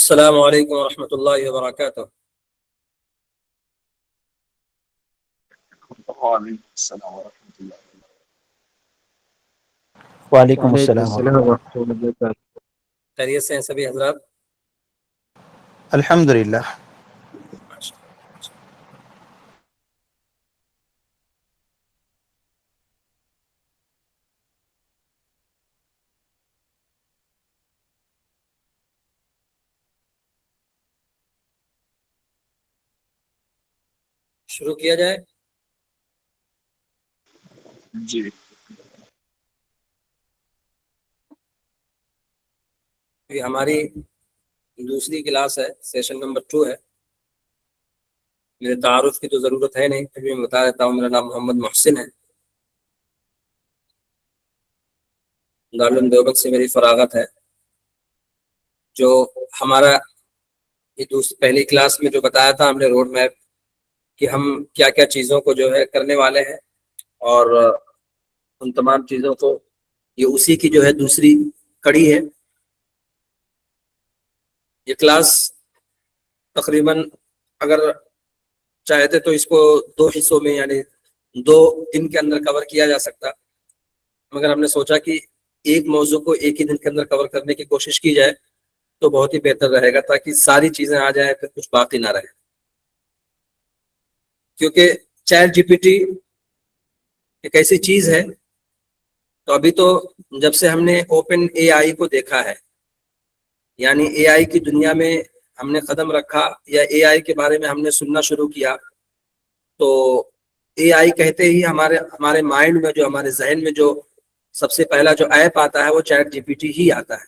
السلام علیکم ورحمۃ اللہ وبرکاتہ۔ وعلیکم السلام ورحمۃ اللہ وعلیکم وعلیکم السلام السلام ورحمۃ اللہ وبرکاتہ۔ خیریت سے ہیں سبھی حضرات؟ الحمد للہ۔ شروع کیا جائے؟ جی یہ ہماری دوسری کلاس ہے، سیشن نمبر 2 ہے۔ میرے تعارف کی تو ضرورت ہے نہیں، پھر بھی میں بتا دیتا ہوں، میرا نام محمد محسن ہے۔ دارالعلوم دیوبند سے میری فراغت ہے۔ جو ہمارا یہ پہلی کلاس میں جو بتایا تھا ہم نے روڈ میپ کہ ہم کیا کیا چیزوں کو جو ہے کرنے والے ہیں، اور ان تمام چیزوں کو یہ اسی کی جو ہے دوسری کڑی ہے۔ یہ کلاس تقریباً اگر چاہتے تو اس کو 2 حصوں میں یعنی 2 دن کے اندر کور کیا جا سکتا، مگر ہم نے سوچا کہ ایک موضوع کو ایک ہی دن کے اندر کور کرنے کی کوشش کی جائے تو بہت ہی بہتر رہے گا، تاکہ ساری چیزیں آ جائیں پھر کچھ باقی نہ رہے۔ کیونکہ چیٹ جی پی ٹی ایک ایسی چیز ہے، تو ابھی تو جب سے ہم نے اوپن اے آئی کو دیکھا ہے، یعنی اے آئی کی دنیا میں ہم نے قدم رکھا یا اے آئی کے بارے میں ہم نے سننا شروع کیا، تو اے آئی کہتے ہی ہمارے مائنڈ میں، جو ہمارے ذہن میں جو سب سے پہلا جو ایپ آتا ہے وہ چیٹ جی پی ٹی ہی آتا ہے۔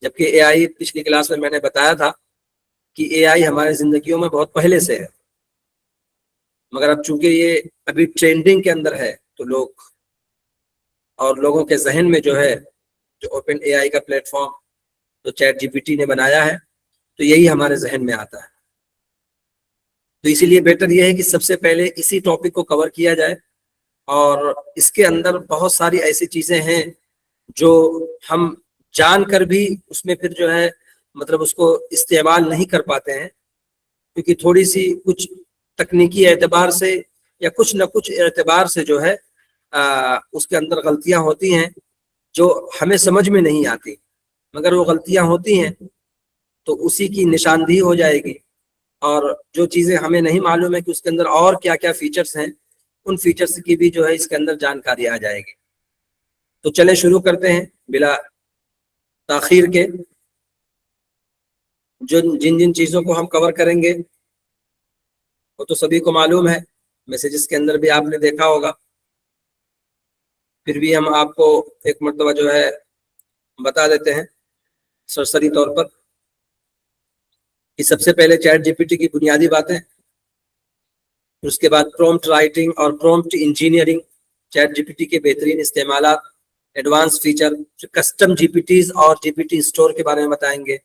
جبکہ اے آئی پچھلی کلاس میں نے بتایا تھا کہ اے آئی ہماری زندگیوں میں بہت پہلے سے ہے، مگر اب چونکہ یہ ابھی ٹرینڈنگ کے اندر ہے تو لوگوں کے ذہن میں جو ہے جو اوپن اے آئی کا پلیٹ فارم جو چیٹ جی پی ٹی نے بنایا ہے، تو یہی ہمارے ذہن میں آتا ہے۔ تو اسی لیے بہتر یہ ہے کہ سب سے پہلے اسی ٹاپک کو کور کیا جائے، اور اس کے اندر بہت ساری ایسی چیزیں ہیں جو ہم جان کر بھی اس میں پھر جو ہے مطلب اس کو استعمال نہیں کر پاتے ہیں، کیونکہ تھوڑی سی کچھ تکنیکی اعتبار سے یا کچھ نہ کچھ اعتبار سے جو ہے اس کے اندر غلطیاں ہوتی ہیں جو ہمیں سمجھ میں نہیں آتی، مگر وہ غلطیاں ہوتی ہیں تو اسی کی نشاندہی ہو جائے گی، اور جو چیزیں ہمیں نہیں معلوم ہے کہ اس کے اندر اور کیا کیا فیچرز ہیں، ان فیچرز کی بھی جو ہے اس کے اندر جانکاری آ جائے گی۔ تو چلیں شروع کرتے ہیں بلا تاخیر کے۔ جن چیزوں کو ہم کور کریں گے وہ تو سبھی کو معلوم ہے، میسیجز کے اندر بھی آپ نے دیکھا ہوگا، پھر بھی ہم آپ کو ایک مرتبہ جو ہے بتا دیتے ہیں سرسری طور پر کہ سب سے پہلے چیٹ جی پی ٹی کی بنیادی باتیں، اس کے بعد پرومپٹ رائٹنگ اور prompt engineering, chat G P T کے بہترین استعمالات، advance feature, custom G P Ts اور جی پی ٹی اسٹور کے بارے میں بتائیں گے،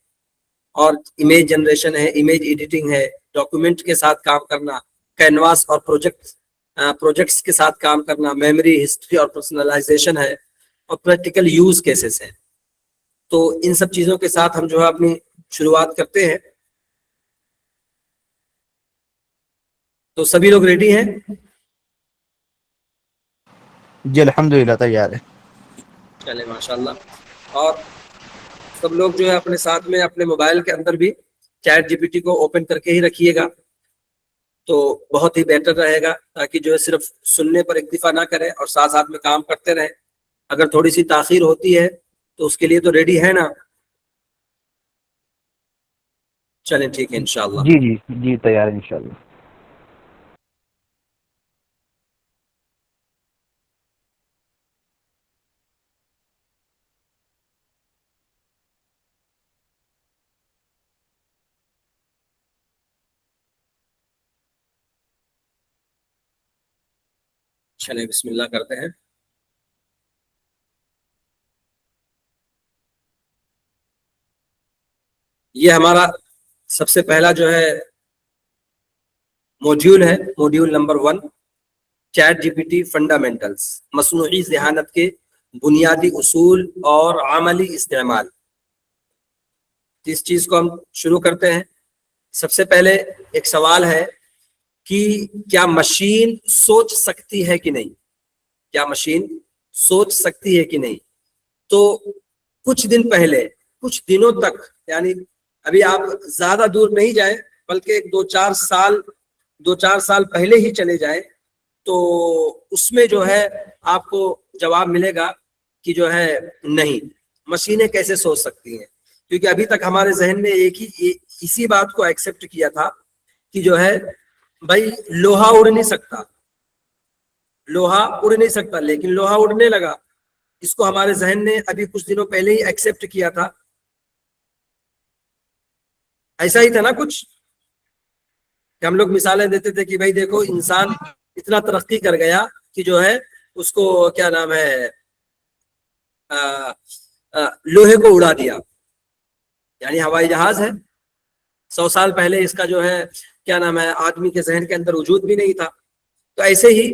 اور امیج جنریشن ہے، امیج ایڈیٹنگ ہے، ڈاکومنٹ کے ساتھ کام کرنا، کینواس اور پروجیکٹس کے ساتھ کام کرنا، میموری، ہسٹری اور پرسنلائزیشن ہے، اور پریکٹیکل یوز کیسز ہیں۔ تو ان سب چیزوں کے ساتھ ہم جو ہے اپنی شروعات کرتے ہیں۔ تو سبھی لوگ ریڈی ہیں؟ جی الحمد للہ تیار ہے۔ چلے ماشاءاللہ۔ اور سب لوگ جو ہے اپنے ساتھ میں اپنے موبائل کے اندر بھی چیٹ جی پی ٹی کو اوپن کر کے ہی رکھیے گا، تو بہت ہی بہتر رہے گا، تاکہ جو ہے صرف سننے پر اکتفا نہ کریں اور ساتھ ساتھ میں کام کرتے رہیں۔ اگر تھوڑی سی تاخیر ہوتی ہے تو اس کے لیے تو ریڈی ہے نا؟ چلیں ٹھیک ہے انشاءاللہ۔ جی جی جی تیار ہے انشاءاللہ۔ چلیں بسم اللہ کرتے ہیں۔ یہ ہمارا سب سے پہلا جو ہے موڈیول ہے، module number 1، chat G P T fundamentals, مصنوعی ذہانت کے بنیادی اصول اور عملی استعمال۔ اس چیز کو ہم شروع کرتے ہیں. سب سے پہلے ایک سوال ہے کہ کیا مشین سوچ سکتی ہے کہ نہیں؟ کیا مشین سوچ سکتی ہے کہ نہیں؟ تو کچھ دن پہلے، کچھ دنوں تک، یعنی ابھی آپ زیادہ دور نہیں جائیں بلکہ 2-4 سال پہلے ہی چلے جائیں تو اس میں جو ہے آپ کو جواب ملے گا کہ جو ہے نہیں، مشینیں کیسے سوچ سکتی ہیں. کیونکہ ابھی تک ہمارے ذہن میں اسی بات کو ایکسپٹ کیا تھا کہ جو ہے بھائی لوہا اڑ نہیں سکتا، لوہا اڑ نہیں سکتا، لیکن لوہا اڑنے لگا. اس کو ہمارے ذہن نے ابھی کچھ دنوں پہلے ہی ایکسپٹ کیا تھا. ایسا ہی تھا نا کچھ، کہ ہم لوگ مثالیں دیتے تھے کہ بھائی دیکھو انسان اتنا ترقی کر گیا کہ جو ہے اس کو کیا نام ہے لوہے کو اڑا دیا. یعنی ہوائی جہاز ہے، 100 سال پہلے اس کا جو ہے کیا نام ہے آدمی کے ذہن کے اندر وجود بھی نہیں تھا. تو ایسے ہی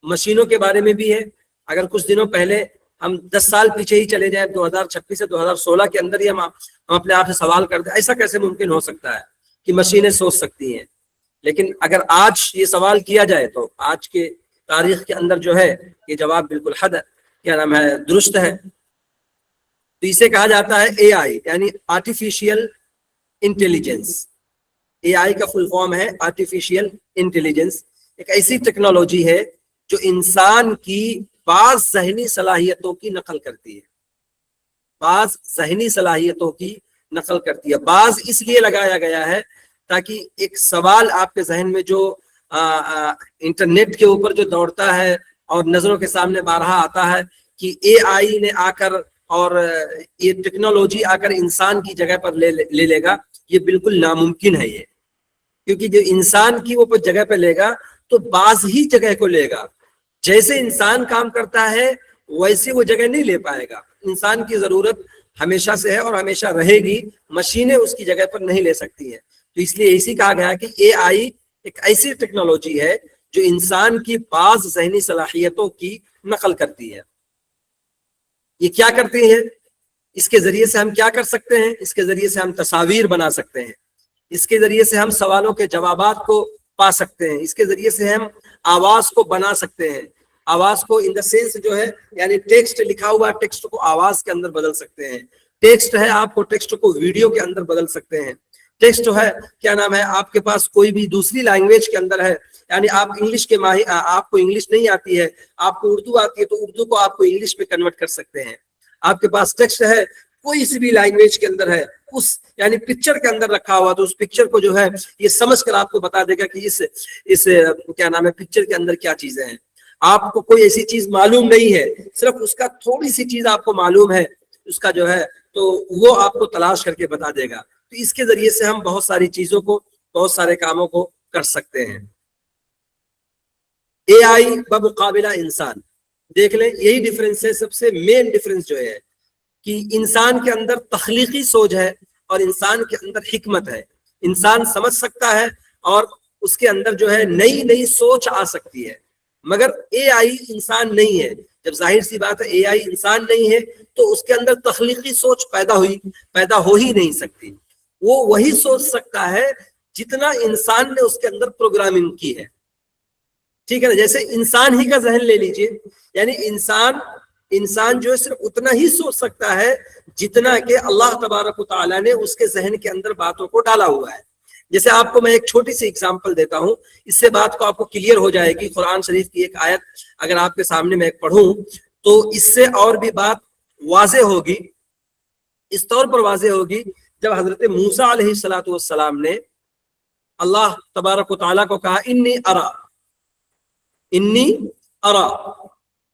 مشینوں کے بارے میں بھی ہے. اگر کچھ دنوں پہلے ہم 10 سال پیچھے ہی چلے جائیں، 2026 سے 2016 کے اندر ہی ہم اپنے آپ سے سوال کرتے ہیں ایسا کیسے ممکن ہو سکتا ہے کہ مشینیں سوچ سکتی ہیں. لیکن اگر آج یہ سوال کیا جائے تو آج کے تاریخ کے اندر جو ہے یہ جواب بالکل کیا نام ہے درست ہے. تو اسے کہا جاتا ہے اے آئی، یعنی آرٹیفیشیل انٹیلیجنس. اے آئی کا فل فارم ہے آرٹیفیشیل انٹیلیجنس. ایک ایسی ٹیکنالوجی ہے جو انسان کی بعض ذہنی صلاحیتوں کی نقل کرتی ہے. بعض ذہنی صلاحیتوں کی نقل کرتی ہے. بعض اس لیے لگایا گیا ہے تاکہ ایک سوال آپ کے ذہن میں جو انٹرنیٹ کے اوپر جو دوڑتا ہے اور نظروں کے سامنے بارہا آتا ہے کہ اے آئی نے آ کر اور یہ ٹیکنالوجی آ کر انسان کی جگہ پر لے لے گا، یہ بالکل ناممکن ہے. یہ کیونکہ جو انسان کی وہ جگہ پہ لے گا تو بعض ہی جگہ کو لے گا. جیسے انسان کام کرتا ہے ویسے وہ جگہ نہیں لے پائے گا. انسان کی ضرورت ہمیشہ سے ہے اور ہمیشہ رہے گی، مشینیں اس کی جگہ پر نہیں لے سکتی ہیں. تو اس لیے اسی کہا گیا کہ اے آئی ایک ایسی ٹیکنالوجی ہے جو انسان کی بعض ذہنی صلاحیتوں کی نقل کرتی ہے. یہ کیا کرتی ہے؟ اس کے ذریعے سے ہم کیا کر سکتے ہیں؟ اس کے ذریعے سے ہم تصاویر بنا سکتے ہیں. اس کے ذریعے سے ہم سوالوں کے جوابات کو پا سکتے ہیں. اس کے ذریعے سے ہم آواز کو بنا سکتے ہیں. آواز کو ان دا سینس جو ہے یعنی ٹیکسٹ لکھا ہوا ٹیکسٹ کو آواز کے اندر بدل سکتے ہیں. ٹیکسٹ ہے آپ کو ٹیکسٹ کو ویڈیو کے اندر بدل سکتے ہیں. ٹیکسٹ ہے کیا نام ہے آپ کے پاس کوئی بھی دوسری لینگویج کے اندر ہے، یعنی آپ انگلش کے آپ کو انگلش نہیں آتی ہے، آپ کو اردو آتی ہے تو اردو کو آپ کو انگلش میں کنورٹ کر سکتے ہیں. آپ کے پاس ٹیکسٹ ہے کوئی سی بھی لینگویج کے اندر ہے، اس یعنی پکچر کے اندر رکھا ہوا تو اس پکچر کو جو ہے یہ سمجھ کر آپ کو بتا دے گا کہ اس کیا نام ہے پکچر کے اندر کیا چیزیں ہیں. آپ کو کوئی ایسی چیز معلوم نہیں ہے، صرف اس کا تھوڑی سی چیز آپ کو معلوم ہے اس کا جو ہے تو وہ آپ کو تلاش کر کے بتا دے گا. تو اس کے ذریعے سے ہم بہت ساری چیزوں کو، بہت سارے کاموں کو کر سکتے ہیں. اے آئی بمقابلہ انسان، دیکھ لیں یہی ڈفرینس ہے. سب سے مین ڈفرینس جو ہے کہ انسان کے اندر تخلیقی سوچ ہے اور انسان کے اندر حکمت ہے. انسان سمجھ سکتا ہے اور اس کے اندر جو ہے نئی نئی سوچ آ سکتی ہے، مگر اے آئی انسان نہیں ہے. جب ظاہر سی بات ہے اے آئی انسان نہیں ہے تو اس کے اندر تخلیقی سوچ پیدا ہو ہی نہیں سکتی. وہ وہی سوچ سکتا ہے جتنا انسان نے اس کے اندر پروگرامنگ کی ہے. ٹھیک ہے نا؟ جیسے انسان ہی کا ذہن لے لیجئے، یعنی انسان جو ہے صرف اتنا ہی سوچ سکتا ہے جتنا کہ اللہ تبارک و تعالیٰ نے اس کے ذہن کے اندر باتوں کو ڈالا ہوا ہے. جیسے آپ کو میں ایک چھوٹی سی اگزامپل دیتا ہوں، اس سے بات کو آپ کو کلیئر ہو جائے گی. قرآن شریف کی ایک آیت اگر آپ کے سامنے میں پڑھوں تو اس سے اور بھی بات واضح ہوگی. اس طور پر واضح ہوگی جب حضرت موسیٰ علیہ السلام نے اللہ تبارک و تعالیٰ کو کہا انی ارا،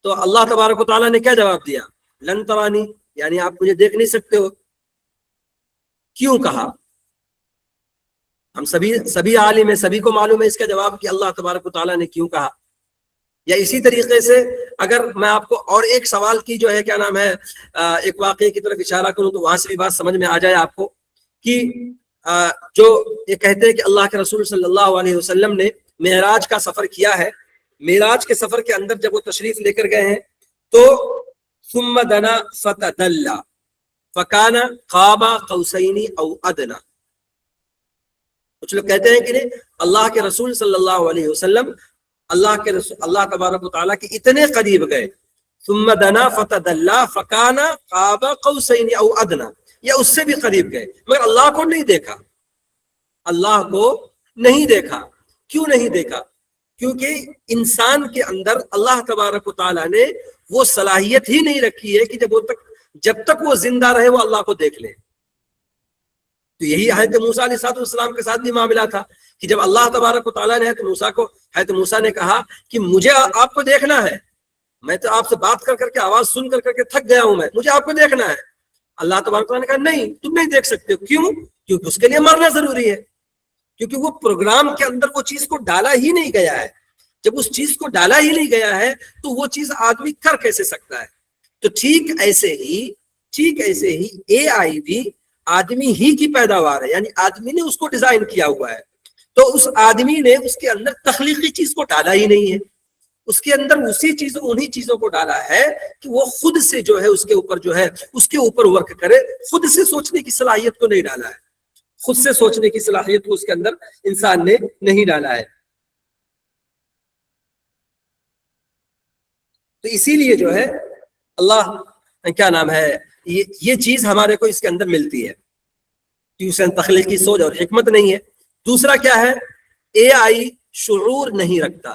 تو اللہ تبارک و تعالیٰ نے کیا جواب دیا؟ لن ترانی، یعنی آپ مجھے دیکھ نہیں سکتے ہو. کیوں کہا؟ ہم سبھی عالم ہیں، سبھی کو معلوم ہے اس کا جواب کہ اللہ تبارک و تعالیٰ نے کیوں کہا. یا اسی طریقے سے اگر میں آپ کو اور ایک سوال کی جو ہے کیا نام ہے ایک واقعے کی طرف اشارہ کروں تو وہاں سے بھی بات سمجھ میں آ جائے آپ کو کہ جو یہ کہتے ہیں کہ اللہ کے رسول صلی اللہ علیہ وسلم نے معراج کا سفر کیا ہے. معراج کے سفر کے اندر جب وہ تشریف لے کر گئے ہیں تو ثم دنا فتدلا، فکانا قاب قوسین او ادنا. کچھ لوگ کہتے ہیں کہ نہیں اللہ کے رسول صلی اللہ علیہ وسلم اللہ تبارک و تعالیٰ کے اتنے قریب گئے، ثم دنا فتدلا فکانا قاب قوسین او ادنا، یا اس سے بھی قریب گئے مگر اللہ کو نہیں دیکھا. اللہ کو نہیں دیکھا. کیوں نہیں دیکھا؟ کیونکہ انسان کے اندر اللہ تبارک و تعالیٰ نے وہ صلاحیت ہی نہیں رکھی ہے کہ جب تک وہ زندہ رہے وہ اللہ کو دیکھ لے. تو یہی حضرت موسیٰ علیہ السلام کے ساتھ بھی معاملہ تھا کہ جب اللہ تبارک و تعالیٰ نے حضرت موسیٰ نے کہا کہ مجھے آپ کو دیکھنا ہے، میں تو آپ سے بات کر کر کے آواز سن کر کے تھک گیا ہوں، مجھے آپ کو دیکھنا ہے. اللہ تبارک و تعالیٰ نے کہا نہیں تم نہیں دیکھ سکتے. کیوں؟ کیونکہ اس کے لیے مرنا ضروری ہے، کیونکہ وہ پروگرام کے اندر وہ چیز کو ڈالا ہی نہیں گیا ہے. جب اس چیز کو ڈالا ہی نہیں گیا ہے تو وہ چیز آدمی کر کیسے سکتا ہے؟ تو ٹھیک ایسے ہی اے آئی بھی آدمی ہی کی پیداوار ہے، یعنی آدمی نے اس کو ڈیزائن کیا ہوا ہے. تو اس آدمی نے اس کے اندر تخلیقی چیز کو ڈالا ہی نہیں ہے، اس کے اندر انہی چیزوں کو ڈالا ہے کہ وہ خود سے جو ہے اس کے اوپر ورک کرے. خود سے سوچنے کی صلاحیت کو نہیں ڈالا ہے، خود سے سوچنے کی صلاحیت کو اس کے اندر انسان نے نہیں ڈالا ہے. تو اسی لیے جو ہے اللہ کیا نام ہے یہ چیز ہمارے کو اس کے اندر ملتی ہے کہ اسے تخلیقی سوچ اور حکمت نہیں ہے. دوسرا کیا ہے؟ اے آئی شعور نہیں رکھتا.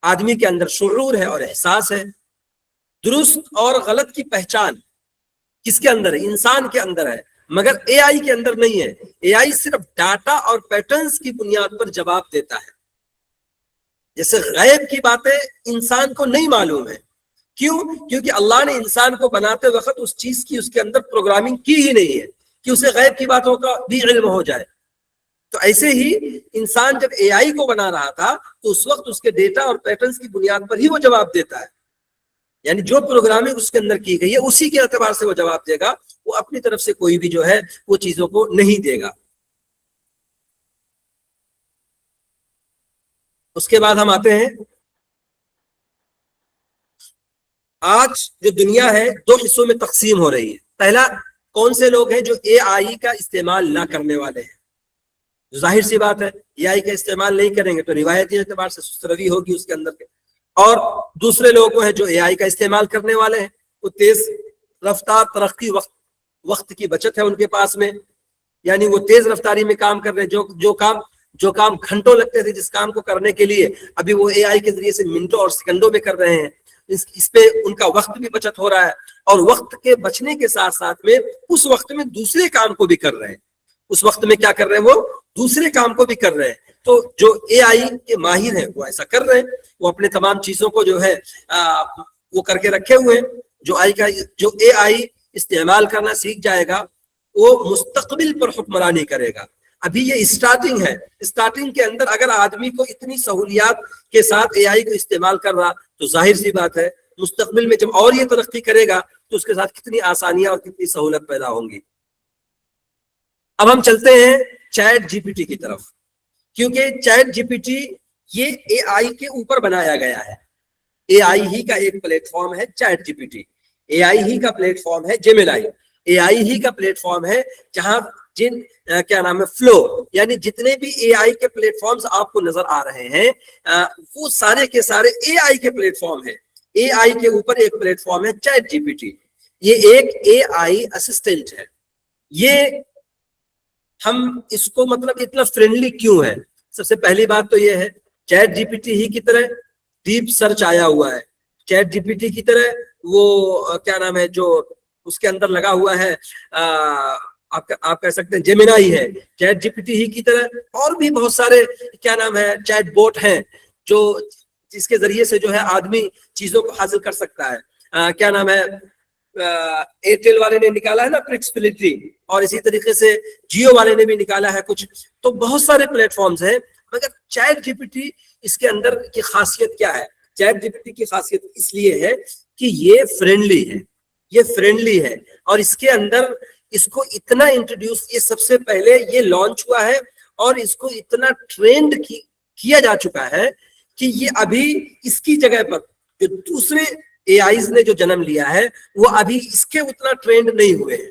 آدمی کے اندر شعور ہے اور احساس ہے. درست اور غلط کی پہچان کس کے اندر ہے؟ انسان کے اندر ہے، مگر اے آئی کے اندر نہیں ہے. اے آئی صرف ڈاٹا اور پیٹرنز کی بنیاد پر جواب دیتا ہے. جیسے غیب کی باتیں انسان کو نہیں معلوم ہے. کیوں؟ کیونکہ اللہ نے انسان کو بناتے وقت اس چیز کی اس کے اندر پروگرامنگ کی ہی نہیں ہے کہ اسے غیب کی باتوں کا بھی علم ہو جائے. تو ایسے ہی انسان جب اے آئی کو بنا رہا تھا تو اس وقت اس کے ڈیٹا اور پیٹرنز کی بنیاد پر ہی وہ جواب دیتا ہے. یعنی جو پروگرامنگ اس کے اندر کی گئی ہے اسی کے اعتبار سے وہ جواب دے گا، وہ اپنی طرف سے کوئی بھی جو ہے وہ چیزوں کو نہیں دے گا. اس کے بعد ہم آتے ہیں، آج جو دنیا ہے دو حصوں میں تقسیم ہو رہی ہے. پہلا کون سے لوگ ہیں جو اے آئی کا استعمال نہ کرنے والے ہیں. ظاہر سی بات ہے اے آئی کا استعمال نہیں کریں گے تو روایتی اعتبار سے سست روی ہوگی اس کے اندر کے. اور دوسرے لوگ ہیں جو اے آئی کا استعمال کرنے والے ہیں، وہ تیز رفتار ترقی وقت کی بچت ہے ان کے پاس میں، یعنی وہ تیز رفتاری میں کام کر رہے ہیں. جو کام گھنٹوں لگتے تھے جس کام کو کرنے کے لیے ابھی وہ اے آئی کے ذریعے سے منٹوں اور سیکنڈوں میں کر رہے ہیں. اس پہ ان کا وقت بھی بچت ہو رہا ہے، اور وقت کے بچنے کے ساتھ ساتھ میں اس وقت میں دوسرے کام کو بھی کر رہے ہیں. اس وقت میں کیا کر رہے ہیں؟ وہ دوسرے کام کو بھی کر رہے ہیں. تو جو اے آئی کے ماہر ہیں وہ ایسا کر رہے ہیں، وہ اپنے تمام چیزوں کو جو ہے وہ کر کے رکھے ہوئے ہیں. جو اے آئی استعمال کرنا سیکھ جائے گا وہ مستقبل پر حکمرانی کرے گا. ابھی یہ اسٹارٹنگ ہے. اسٹارٹنگ کے اندر اگر آدمی کو اتنی سہولیات کے ساتھ اے آئی کو استعمال کر رہا تو ظاہر سی بات ہے مستقبل میں جب اور یہ ترقی کرے گا تو اس کے ساتھ کتنی آسانیاں اور کتنی سہولت پیدا ہوں گی. اب ہم چلتے ہیں چیٹ جی پی ٹی کی طرف، کیونکہ چیٹ جی پی ٹی یہ اے آئی کے اوپر بنایا گیا ہے. اے آئی ہی کا ایک پلیٹ فارم ہے چیٹ جی پی ٹی. اے آئی ہی کا پلیٹ فارم ہے جیمینائی. اے آئی ہی کا پلیٹ فارم ہے جہاں کیا نام ہے فلو، یعنی جتنے بھی اے آئی کے پلیٹ فارمز آپ کو نظر آ رہے ہیں وہ سارے کے سارے اے آئی کے پلیٹ فارم ہیں. اے آئی کے اوپر ایک پلیٹ فارم ہے چیٹ جی پی ٹی. یہ ایک اے آئی اسسٹنٹ ہے. یہ ہم اس کو مطلب اتنا فرینڈلی کیوں ہے؟ سب سے پہلی بات تو یہ ہے چیٹ جی پی ٹی ہی کی طرح ڈیپ سرچ آیا ہوا ہے. چیٹ جی پی ٹی کی طرح وہ کیا نام ہے جو اس کے اندر لگا ہوا ہے آپ کہہ سکتے ہیں جیمینائی ہے. چیٹ جی پی ٹی ہی کی طرح اور بھی بہت سارے کیا نام ہے چیٹ بوٹ ہیں جو جس کے ذریعے سے جو ہے آدمی چیزوں کو حاصل کر سکتا ہے. کیا نام ہے ایئرٹیل والے نے نکالا ہے نا فلیکسبلٹی، اور اسی طریقے سے جیو والے نے بھی نکالا ہے کچھ. تو بہت سارے پلیٹ فارمز ہیں، مگر چیٹ جی پی ٹی اس کے اندر کی خاصیت کیا ہے؟ چیٹ جی پی ٹی کی خاصیت اس لیے ہے کہ یہ فرینڈلی ہے اور اس کے اندر اس کو اتنا انٹروڈیوس یہ سب سے پہلے یہ لانچ ہوا ہے اور اس کو اتنا ٹرینڈ کیا جا چکا ہے کہ یہ ابھی اس کی جگہ پر جو دوسرے اے آئیز نے جو جنم لیا ہے وہ ابھی اس کے اتنا ٹرینڈ نہیں ہوئے ہیں.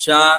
4,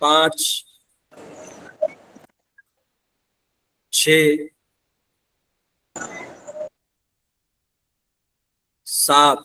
5, 6, 7,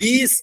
$20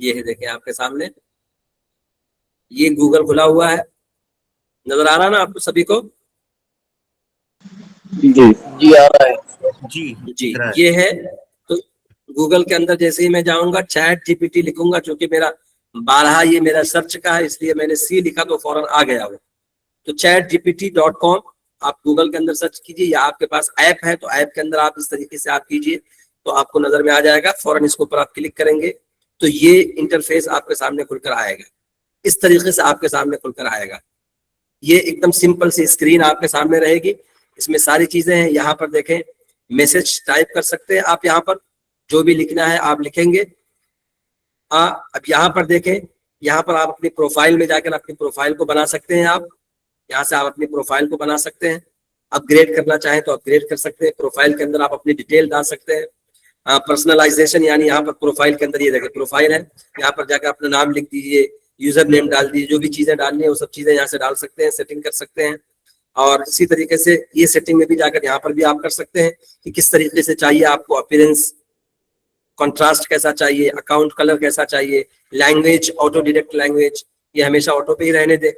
یہ ہے دیکھیں آپ کے سامنے یہ گوگل کھلا ہوا ہے, نظر آ رہا نا آپ کو سبھی کو؟ جی جی آ رہا ہے. جی یہ ہے. تو گوگل کے اندر جیسے ہی میں جاؤں گا چیٹ جی پی ٹی لکھوں گا, چونکہ میرا 12 یہ میرا سرچ کا ہے اس لیے میں نے سی لکھا تو فوراً آ گیا وہ. تو chatgpt.com آپ گوگل کے اندر سرچ کیجیے, یا آپ کے پاس ایپ ہے تو ایپ کے اندر آپ اس طریقے سے آپ کیجیے تو آپ کو نظر میں آ جائے گا. فوراً اس کے اوپر آپ کلک کریں گے تو یہ انٹرفیس آپ کے سامنے کھل کر آئے گا. اس طریقے سے آپ کے سامنے کھل کر آئے گا. یہ ایک دم سمپل سی اسکرین آپ کے سامنے رہے گی. اس میں ساری چیزیں ہیں. یہاں پر دیکھیں میسج ٹائپ کر سکتے ہیں آپ, یہاں پر جو بھی لکھنا ہے آپ لکھیں گے. اب یہاں پر دیکھیں, یہاں پر آپ اپنی پروفائل میں جا کر اپنی پروفائل کو بنا سکتے ہیں. آپ یہاں سے آپ اپنی پروفائل کو بنا سکتے ہیں. اپ گریڈ کرنا چاہیں تو اپ گریڈ کر سکتے ہیں. پروفائل کے اندر آپ اپنی ڈیٹیل ڈال سکتے ہیں. پرسنلائزیشن یعنی یہاں پر پروفائل کے اندر یہ دیکھیں پروفائل ہے, یہاں پر جا کے اپنا نام لکھ دیجیے, یوزر نیم ڈال دیجیے, جو بھی چیزیں ڈالنی ہیں وہ سب چیزیں یہاں سے ڈال سکتے ہیں, سیٹنگ کر سکتے ہیں. اور اسی طریقے سے یہ سیٹنگ میں بھی جا کر یہاں پر بھی آپ کر سکتے ہیں کہ کس طریقے سے چاہیے آپ کو اپیرنس, کنٹراسٹ کیسا چاہیے, اکاؤنٹ کلر کیسا چاہیے, لینگویج آٹو ڈیٹیکٹ لینگویج یہ ہمیشہ آٹو پہ ہی رہنے دے.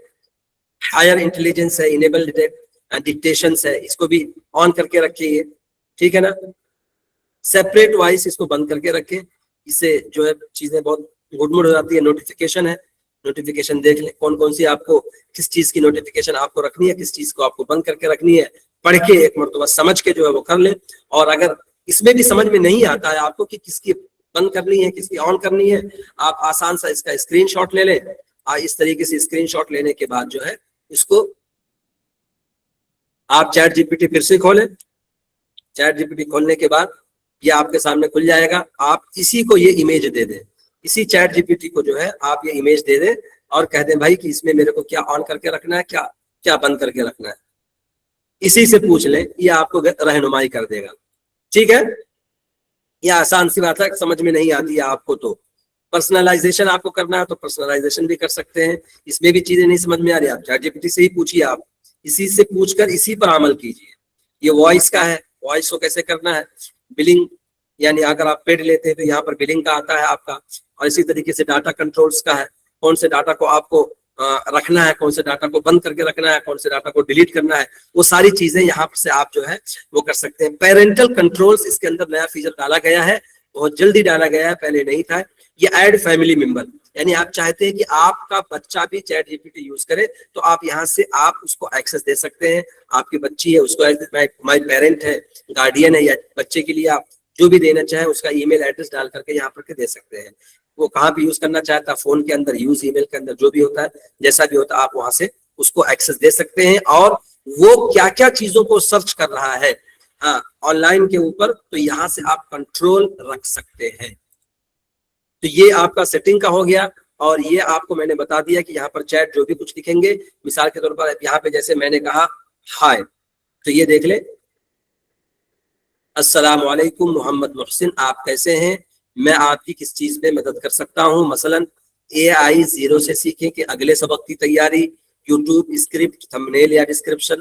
ہائر انٹیلیجنس ہے, انیبل ڈکٹیشنس ہے, اس کو بھی آن کر کے رکھیے. ٹھیک ہے نا. سیپریٹ وائس اس کو بند کر کے رکھیں, اس سے جو ہے چیزیں بہت گڑمڑ ہو جاتی ہے. نوٹیفیکیشن ہے, نوٹیفیکیشن دیکھ لیں کون کون سی آپ کو کس چیز کی نوٹیفیکیشن آپ کو رکھنی ہے, کس چیز کو آپ کو بند کر کے رکھنی ہے. پڑھ کے ایک مرتبہ سمجھ کے جو ہے وہ کر لیں. اور اگر اس میں بھی سمجھ میں نہیں آتا ہے آپ کو کہ کس کی بند کرنی ہے کس کی آن کرنی ہے, آپ آسان سا اس کا اسکرین شاٹ لے لیں. اس طریقے سے اسکرین شاٹ لینے کے بعد جو ہے اس کو آپ چیٹ جی پی ٹی پھر سے کھولیں. چیٹ جی پی ٹی کھولنے کے بعد یہ آپ کے سامنے کھل جائے گا. آپ اسی کو یہ امیج دے دیں, اسی چیٹ جی پی ٹی کو جو ہے آپ یہ امیج دے دیں اور کہہ دیں بھائی کہ اس میں میرے کو کیا آن کر کے رکھنا ہے, کیا بند کر کے رکھنا ہے. اسی سے پوچھ لیں, یہ آپ کو رہنمائی کر دے گا. ٹھیک ہے, یہ آسان سی بات ہے, سمجھ میں نہیں آتی ہے آپ کو تو پرسنلائزیشن آپ کو کرنا ہے تو پرسنلائزیشن بھی کر سکتے ہیں. اس میں بھی چیزیں نہیں سمجھ میں آ رہی آپ چیٹ جی پی ٹی سے ہی پوچھیے, آپ اسی سے پوچھ کر اسی پر عمل کیجیے. یہ وائس کا ہے, وائس کو کیسے کرنا ہے. بلنگ یعنی اگر آپ پیڈ لیتے ہیں تو یہاں پر بلنگ کا آتا ہے آپ کا. اور اسی طریقے سے ڈاٹا کنٹرولز کا ہے, کون سے ڈاٹا کو آپ کو رکھنا ہے, کون سے ڈاٹا کو بند کر کے رکھنا ہے, کون سے ڈاٹا کو ڈیلیٹ کرنا ہے. وہ ساری چیزیں یہاں سے آپ جو ہے وہ کر سکتے ہیں. پیرنٹل کنٹرولز اس کے اندر نیا فیچر ڈالا گیا ہے, بہت جلدی ڈالا گیا ہے, پہلے نہیں تھا. یہ ایڈ فیملی ممبر یعنی آپ چاہتے ہیں کہ آپ کا بچہ بھی chat G P T use کرے تو آپ یہاں سے آپ اس کو ایکسس دے سکتے ہیں. آپ کی بچی ہے اس کو مائی پیرنٹ ہے, گارڈین ہے, یا بچے کے لیے آپ جو بھی دینا چاہیں اس کا ای میل ایڈریس ڈال کر کے یہاں پر کے دے سکتے ہیں. وہ کہاں بھی یوز کرنا چاہتا ہے, فون کے اندر یوز, ای میل کے اندر, جو بھی ہوتا ہے جیسا بھی ہوتا ہے آپ وہاں سے اس کو ایکسس دے سکتے ہیں. اور وہ کیا کیا چیزوں کو سرچ کر رہا ہے آن لائن کے اوپر, تو یہاں سے آپ کنٹرول رکھ سکتے ہیں. تو یہ آپ کا سیٹنگ کا ہو گیا. اور یہ آپ کو میں نے بتا دیا کہ یہاں پر چیٹ جو بھی کچھ لکھیں گے, مثال کے طور پر یہاں پہ جیسے میں نے کہا ہائے, تو یہ دیکھ لیں السلام علیکم محمد محسن, آپ کیسے ہیں, میں آپ کی کس چیز پہ مدد کر سکتا ہوں. مثلا اے آئی 0 سے سیکھیں کہ اگلے سبق کی تیاری, یوٹیوب اسکرپٹ, تھمبنیل یا ڈسکرپشن,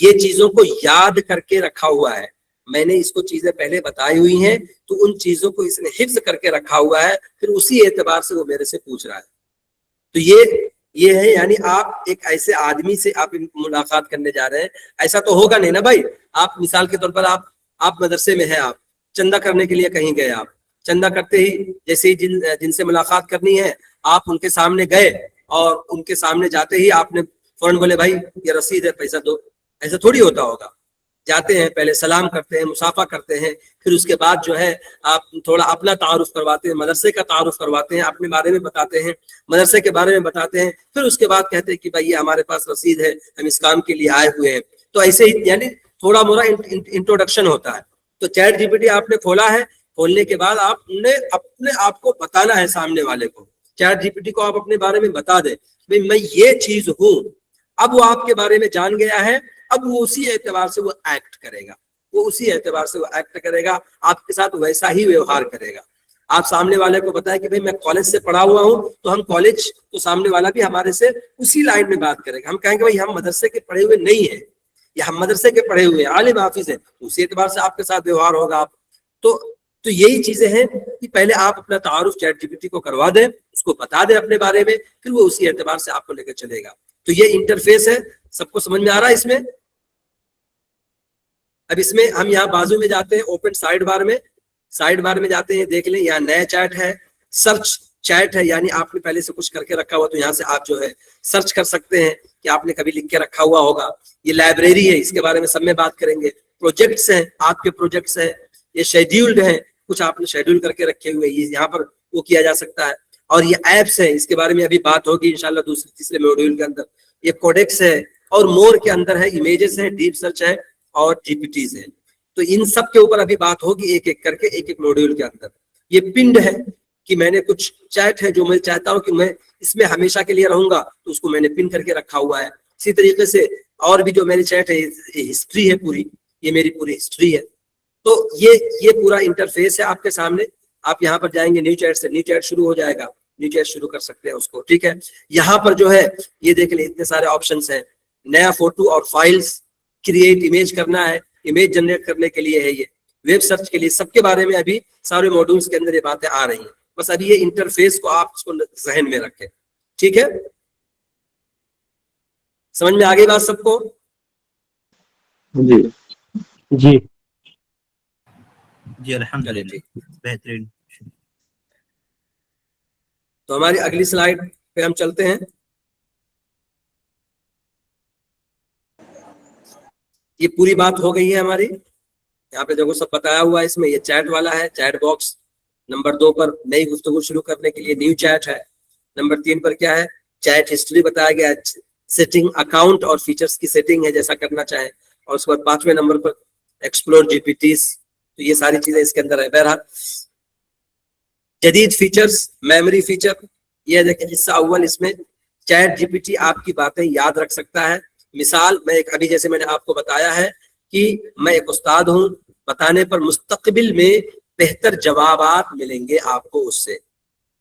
یہ چیزوں کو یاد کر کے رکھا ہوا ہے. میں نے اس کو چیزیں پہلے بتائی ہوئی ہیں تو ان چیزوں کو اس نے حفظ کر کے رکھا ہوا ہے, پھر اسی اعتبار سے وہ میرے سے پوچھ رہا ہے. تو یہ ہے, یعنی آپ ایک ایسے آدمی سے آپ ملاقات کرنے جا رہے ہیں. ایسا تو ہوگا نہیں نا بھائی, آپ مثال کے طور پر آپ مدرسے میں ہیں, آپ چندہ کرنے کے لیے کہیں گئے, آپ چندہ کرتے ہی جیسے ہی جن سے ملاقات کرنی ہے آپ ان کے سامنے گئے اور ان کے سامنے جاتے ہی آپ نے فوراً بولے بھائی یہ رسید ہے پیسہ دو. ایسا تھوڑی ہوتا ہوگا. جاتے ہیں پہلے سلام کرتے ہیں, مصافحہ کرتے ہیں, پھر اس کے بعد جو ہے آپ تھوڑا اپنا تعارف کرواتے ہیں, مدرسے کا تعارف کرواتے ہیں, اپنے بارے میں بتاتے ہیں, مدرسے کے بارے میں بتاتے ہیں, پھر اس کے بعد کہتے ہیں کہ بھائی یہ ہمارے پاس رسید ہے, ہم اس کام کے لیے آئے ہوئے ہیں. تو ایسے ہی یعنی تھوڑا موڑا انٹروڈکشن ہوتا ہے. تو چیٹ جی پی ٹی آپ نے کھولا ہے, کھولنے کے بعد آپ نے اپنے آپ کو بتانا ہے سامنے والے کو. چیٹ جی پی ٹی کو آپ اپنے بارے میں بتا دیں بھائی میں یہ چیز ہوں. اب وہ آپ کے بارے میں جان گیا ہے, اب وہ اسی اعتبار سے وہ ایکٹ کرے گا, وہ اسی اعتبار سے وہ ایکٹ کرے گا, آپ کے ساتھ ویسا ہی ویوہار کرے گا. آپ سامنے والے کو بتائیں کہ بھائی میں کالج سے پڑھا ہوا ہوں, تو ہم کالج, تو سامنے والا بھی ہمارے سے اسی لائن میں بات کرے گا. ہم کہیں گے بھائی ہم مدرسے کے پڑھے ہوئے نہیں ہیں, یا ہم مدرسے کے پڑھے ہوئے عالم حافظ ہیں, اسی اعتبار سے آپ کے ساتھ ویوہار ہوگا. آپ تو تو یہی چیزیں ہیں کہ پہلے آپ اپنا تعارف چیٹ جی پی ٹی کو کروا دیں، اس کو بتا دیں اپنے بارے میں، پھر وہ اسی اعتبار سے آپ کو لے کے چلے گا. تو یہ انٹرفیس ہے، سب کو سمجھ میں آ رہا ہے اس میں؟ اب اس میں ہم یہاں بازو میں جاتے ہیں، اوپن سائڈ بار میں جاتے ہیں، دیکھ لیں یہاں نیا چیٹ ہے، سرچ چیٹ ہے، یعنی آپ نے پہلے سے کچھ کر کے رکھا ہوا تو یہاں سے آپ جو ہے سرچ کر سکتے ہیں کہ آپ نے کبھی لکھ کے رکھا ہوا ہوگا. یہ لائبریری ہے، اس کے بارے میں سب میں بات کریں گے. پروجیکٹس ہیں، آپ کے پروجیکٹس ہیں، یہ شیڈیولڈ ہیں، کچھ آپ نے شیڈیول کر کے رکھے ہوئے، یہ یہاں پر وہ کیا جا سکتا ہے. اور یہ ایپس ہیں، اس کے بارے میں ابھی بات ہوگی انشاءاللہ دوسرے تیسرے موڈیول کے اندر. یہ کوڈیکس ہے، اور مور کے اندر ہے، امیجز ہیں، ڈیپ سرچ ہے، اور جی پی ٹیز ہیں. تو ان سب کے اوپر ابھی بات ہوگی ایک ایک کر کے، ایک ایک موڈیول کے اندر. یہ پنڈ ہے کہ میں نے کچھ چیٹ ہے جو میں چاہتا ہوں کہ میں اس میں ہمیشہ کے لیے رہوں گا، تو اس کو میں نے پن کر کے رکھا ہوا ہے. اسی طریقے سے اور بھی جو میری چیٹ ہے، یہ ہسٹری ہے پوری، یہ میری پوری ہسٹری ہے. تو یہ پورا انٹرفیس ہے آپ کے سامنے. آپ یہاں پر جائیں گے نیو چیٹ سے، نیو چیٹ شروع ہو جائے گا، نیو چیٹ شروع کر سکتے ہیں اس کو. ٹھیک ہے، یہاں پر جو ہے یہ دیکھ لیں اتنے سارے آپشنس ہیں. نیا فوٹو اور فائلز کریٹ امیج کرنا ہے، امیج جنریٹ کرنے کے لیے ہے، یہ ویب سرچ کے لیے، سب کے بارے میں ابھی سارے ماڈیولز کے اندر یہ باتیں آ رہی ہیں. بس ابھی یہ انٹرفیس کو آپ اس کو ذہن میں رکھیں. ٹھیک ہے، سمجھ میں آ گئی بات سب کو؟ جی جی جی الحمدللہ ٹھیک. بہترین. تو ہماری اگلی سلائیڈ پہ ہم چلتے ہیں. یہ پوری بات ہو گئی ہے ہماری. یہاں پہ دیکھو سب بتایا ہوا ہے اس میں. یہ چیٹ والا ہے، چیٹ باکس. نمبر 2 پر نئی گفتگو شروع کرنے کے لیے نیو چیٹ ہے. نمبر 3 پر کیا ہے؟ چیٹ ہسٹری بتایا گیا ہے، سیٹنگ اکاؤنٹ اور فیچرز کی سیٹنگ ہے جیسا کرنا چاہیں. اور اس کے بعد 5ویں نمبر پر ایکسپلور جی پی ٹیز. تو یہ ساری چیزیں اس کے اندر ہے. بہرحال جدید فیچرز، میموری فیچر، یہ دیکھیں حصہ اول، اس میں چیٹ جی پی ٹی آپ کی باتیں یاد رکھ سکتا ہے. مثال میں ایک ابھی جیسے میں نے آپ کو بتایا ہے کہ میں ایک استاد ہوں، بتانے پر مستقبل میں بہتر جوابات ملیں گے آپ کو اس سے.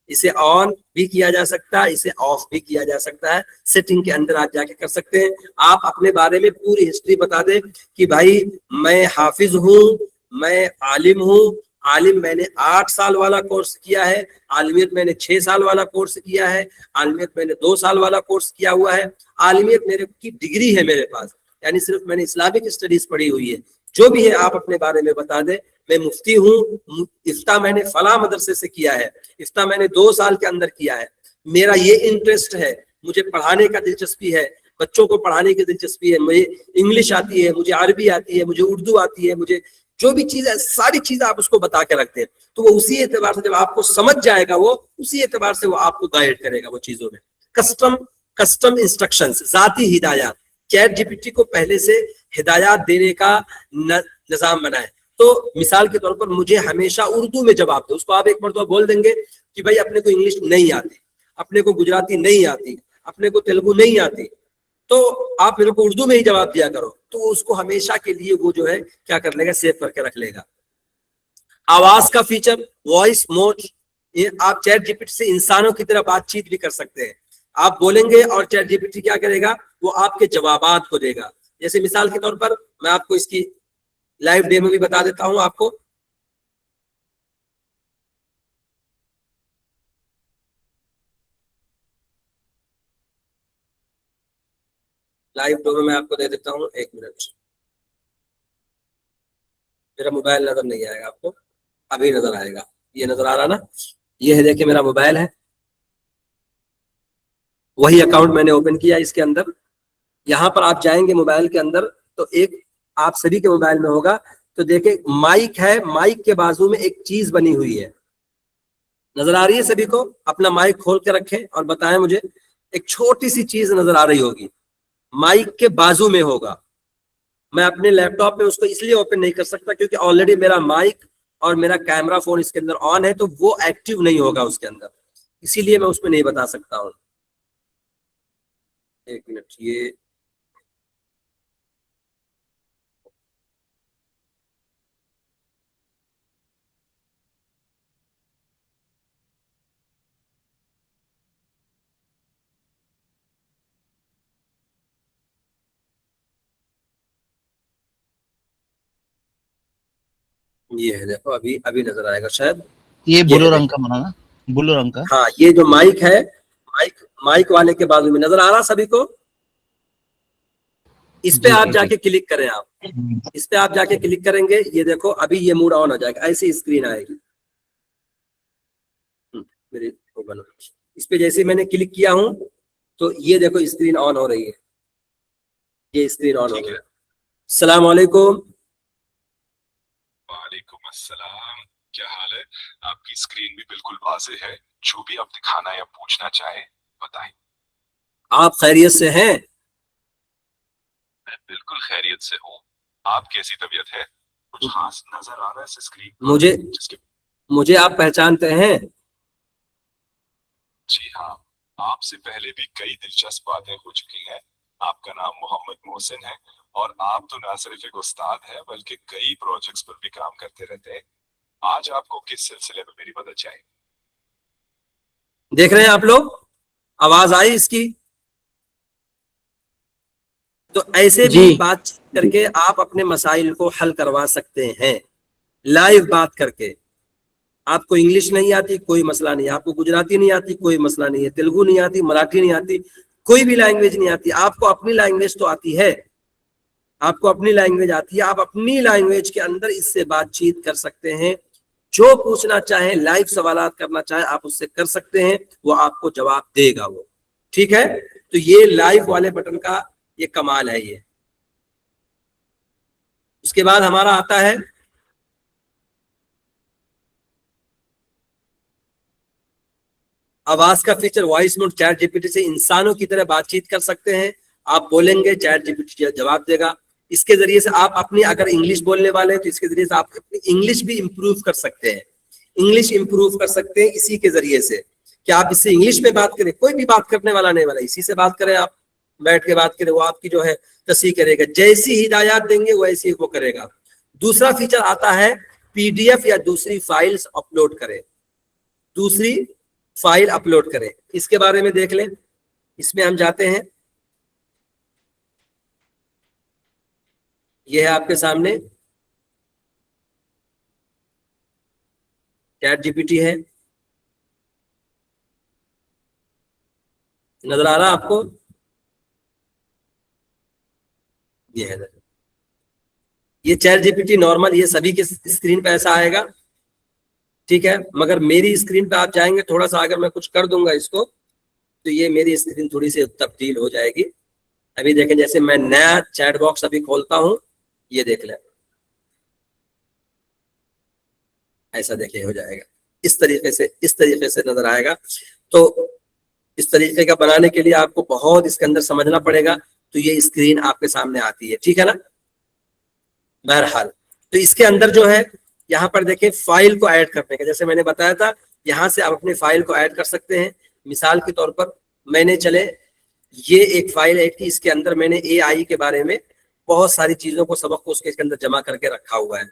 اسے آن بھی کیا جا سکتا ہے، اسے آف بھی کیا جا سکتا ہے. سیٹنگ کے اندر آپ جا کے کر سکتے ہیں. آپ اپنے بارے میں پوری ہسٹری بتا دیں کہ بھائی میں حافظ ہوں، میں عالم ہوں. عالم میں نے 8 سال والا کورس کیا ہے، عالمیت میں نے 6 سال والا کورس کیا ہے، عالمیت میں نے 2 سال والا کورس کیا ہوا ہے، عالمیت میرے کی ڈگری ہے میرے پاس، یعنی صرف میں نے اسلامک اسٹڈیز پڑھی ہوئی ہے. جو بھی ہے آپ اپنے بارے میں بتا دیں. میں مفتی ہوں، افتاء میں نے فلاں مدرسے سے کیا ہے، افتاء میں نے 2 سال کے اندر کیا ہے، میرا یہ انٹرسٹ ہے، مجھے پڑھانے کا دلچسپی ہے، بچوں کو پڑھانے کی دلچسپی ہے، مجھے انگلش آتی ہے، مجھے عربی آتی ہے، مجھے اردو آتی ہے، مجھے جو بھی چیز ہے ساری چیزیں آپ اس کو بتا کے رکھتے ہیں. تو وہ اسی اعتبار سے جب آپ کو سمجھ جائے گا، وہ اسی اعتبار سے وہ آپ کو گائیڈ کرے گا وہ چیزوں میں. کسٹم انسٹرکشنز، ذاتی ہدایات. چیٹ جی پی ٹی کو پہلے سے ہدایات دینے کا نظام بنائے. تو مثال کے طور پر مجھے ہمیشہ اردو میں جواب دو. اس کو آپ ایک مرتبہ بول دیں گے کہ بھائی اپنے کو انگلش نہیں آتی، اپنے کو گجراتی نہیں آتی، اپنے کو تیلگو نہیں آتی، تو آپ میرے کو اردو میں ہی جواب دیا کرو. تو اس کو ہمیشہ کے لیے وہ جو ہے کیا کر لے گا، سیو کر کے رکھ لے گا. آواز کا فیچر، وائس موڈ، یہ آپ چیٹ جی پی ٹی سے انسانوں کی طرح بات چیت بھی کر سکتے ہیں. آپ بولیں گے اور چیٹ جی پی ٹی کیا کرے گا، وہ آپ کے جوابات کو دے گا. جیسے مثال کے طور پر میں آپ کو اس کی لائیو ڈیمو بھی بتا دیتا ہوں. آپ کو لائیو ڈیمو میں آپ کو دے دیتا ہوں. 1 منٹ، میرا موبائل نظر نہیں آئے گا آپ کو، ابھی نظر آئے گا. یہ نظر آ رہا نا، یہ ہے دیکھیں میرا موبائل ہے، وہی اکاؤنٹ میں نے اوپن کیا اس کے اندر. یہاں پر آپ جائیں گے موبائل کے اندر تو ایک آپ سبھی کے موبائل میں ہوگا. تو دیکھیں مائک ہے، مائک کے بازو میں ایک چیز بنی ہوئی ہے، نظر آ رہی ہے سبھی کو؟ اپنا مائک کھول کے رکھیں اور بتائیں مجھے. ایک چھوٹی سی چیز نظر آ رہی ہوگی، مائک کے بازو میں ہوگا. میں اپنے لیپ ٹاپ میں اس کو اس لیے اوپن نہیں کر سکتا کیونکہ آلریڈی میرا مائک اور میرا کیمرہ فون اس کے اندر آن ہے، تو وہ ایکٹیو نہیں ہوگا اس کے اندر، اسی لیے میں اس میں نہیں بتا سکتا ہوں. 1 منٹ، یہ یہ ہے دیکھو ابھی ابھی نظر آئے گا شاید. یہ یہ بلو ہے رنگ کا بنا نا, بلو رنگ کا. ہاں یہ جو مائک ہے, مائک والے کے بازو میں نظر آ رہا سبھی کو. اس پہ جی آپ جی جا جی. کے کلک کریں, آپ اس پہ آپ جا کے کلک کریں گے, یہ دیکھو ابھی یہ موڈ آن ہو جائے گا, ایسی اسکرین آئے گی. میری اس پہ جیسے میں نے کلک کیا ہوں تو یہ دیکھو اسکرین آن ہو رہی ہے, یہ اسکرین آن ہو رہی ہے. السلام علیکم. وعلیکم السلام, کیا حال ہے؟ آپ کی اسکرین بھی بالکل واضح ہے, جو بھی آپ دکھانا یا پوچھنا چاہیں بتائیں. آپ خیریت سے ہیں؟ میں بالکل خیریت سے ہوں. آپ کیسی طبیعت ہے؟ کچھ خاص نظر آ رہا ہے اس اسکرین پر؟ مجھے آپ پہچانتے ہیں؟ جی ہاں, آپ سے پہلے بھی کئی دلچسپ باتیں ہو چکی ہیں. آپ کا نام محمد محسن ہے اور آپ تو نہ صرف ایک استاد ہے بلکہ کئی پروجیکٹس پر بھی کام کرتے رہتے ہیں. آج آپ کو کس سلسلے میں میری مدد چاہیے؟ دیکھ رہے ہیں آپ لوگ, آواز آئی اس کی؟ تو ایسے بھی جی بات کر کے آپ اپنے مسائل کو حل کروا سکتے ہیں, لائیو بات کر کے. آپ کو انگلش نہیں آتی کوئی مسئلہ نہیں, آپ کو گجراتی نہیں آتی کوئی مسئلہ نہیں ہے, تیلگو نہیں آتی, مراٹھی نہیں آتی, کوئی بھی لینگویج نہیں آتی. آپ کو اپنی لینگویج تو آتی ہے, آپ کو اپنی لینگویج آتی ہے, آپ اپنی لینگویج کے اندر اس سے بات چیت کر سکتے ہیں. جو پوچھنا چاہیں, لائیو سوالات کرنا چاہیں, آپ اس سے کر سکتے ہیں, وہ آپ کو جواب دے گا وہ. ٹھیک ہے, تو یہ لائیو والے بٹن کا یہ کمال ہے. یہ اس کے بعد ہمارا آتا ہے آواز کا feature, voice note. Chat G P T سے انسانوں کی طرح بات چیت کر سکتے ہیں. آپ بولیں گے, چیٹ جی پی ٹی جواب دے گا. اس کے ذریعے سے آپ اپنی, اگر انگلش بولنے والے ہیں تو اس کے ذریعے سے آپ اپنی انگلش بھی امپروو کر سکتے ہیں. انگلش امپروو کر سکتے ہیں اسی کے ذریعے سے کہ آپ اس سے انگلش میں بات کریں. کوئی بھی بات کرنے والا نہیں والا, اسی سے بات کریں, آپ بیٹھ کے بات کریں, وہ آپ کی جو ہے تصحیح کرے گا. جیسی ہدایات دیں گے ویسی وہ کرے گا. دوسرا فیچر آتا ہے پی ڈی ایف یا دوسری فائلز اپلوڈ کریں, دوسری فائل اپلوڈ کریں. اس کے بارے میں دیکھ لیں. اس میں ہم جاتے ہیں, یہ ہے آپ کے سامنے چیٹ جی پی ٹی ہے, نظر آ رہا آپ کو؟ یہ ہے, یہ chat G P T normal, یہ سبھی کے اسکرین پہ ایسا آئے گا. ٹھیک ہے, مگر میری اسکرین پہ آپ جائیں گے تھوڑا سا, اگر میں کچھ کر دوں گا اس کو تو یہ میری اسکرین تھوڑی سی تبدیل ہو جائے گی. ابھی دیکھیں, جیسے میں نیا چیٹ باکس ابھی کھولتا ہوں, یہ دیکھ لیں, ایسا دیکھیں ہو جائے گا. اس طریقے سے نظر آئے گا. تو اس طریقے کا بنانے کے لیے آپ کو بہت اس کے اندر سمجھنا پڑے گا. تو یہ اسکرین آپ کے سامنے آتی ہے. ٹھیک ہے نا؟ بہرحال تو اس کے اندر جو ہے, یہاں پر دیکھیں فائل کو ایڈ کرنے کا, جیسے میں نے بتایا تھا, یہاں سے آپ اپنی فائل کو ایڈ کر سکتے ہیں. مثال کے طور پر میں نے چلے یہ ایک فائل ایڈ کی, اس کے اندر میں نے اے آئی کے بارے میں بہت ساری چیزوں کو, سبق کو اس کے اندر جمع کر کے رکھا ہوا ہے.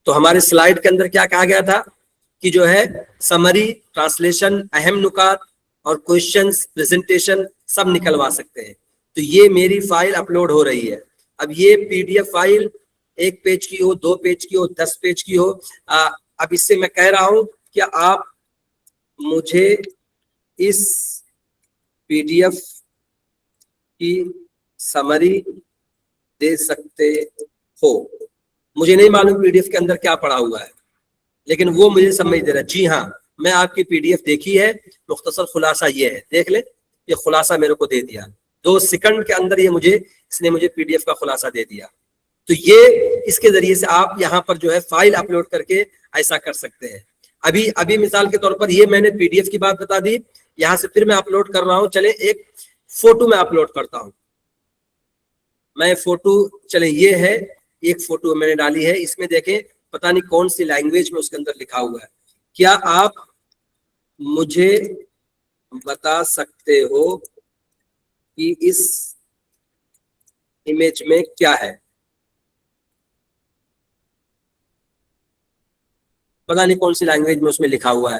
تو ہمارے سلائیڈ کے اندر کیا کہا گیا تھا کہ جو ہے سمری, ٹرانسلیشن, اہم نکات اور کوشچنز, پریزنٹیشن سب نکلوا سکتے ہیں. تو یہ میری فائل اپلوڈ ہو رہی ہے. اب یہ P D F file 1 page کی ہو, 2 پیج کی ہو, 10 پیج کی ہو, اب اس سے میں کہہ رہا ہوں کہ آپ مجھے اس پی ڈی ایف کی سمری دے سکتے ہو. مجھے نہیں معلوم پی ڈی ایف کے اندر کیا پڑا ہوا ہے, لیکن وہ مجھے سمجھ دے رہا ہے. جی ہاں, میں آپ کی پی ڈی ایف دیکھی ہے, مختصر خلاصہ یہ ہے, دیکھ لیں. یہ خلاصہ میرے کو دے دیا 2 سیکنڈ کے اندر, یہ اس نے مجھے پی ڈی ایف کا خلاصہ دے دیا. تو یہ اس کے ذریعے سے آپ یہاں پر جو ہے فائل اپلوڈ کر کے ایسا کر سکتے ہیں. ابھی مثال کے طور پر یہ میں نے پی ڈی ایف کی بات بتا دی, یہاں سے پھر میں اپلوڈ کر رہا ہوں. چلے ایک فوٹو میں اپلوڈ کرتا ہوں. میں فوٹو, چلے یہ ہے ایک فوٹو میں نے ڈالی ہے. اس میں دیکھیں پتہ نہیں کون سی لینگویج میں اس کے اندر لکھا ہوا ہے. کیا آپ مجھے بتا سکتے ہو کہ اس امیج میں کیا ہے؟ پتہ نہیں کون سی لینگویج میں اس میں لکھا ہوا ہے.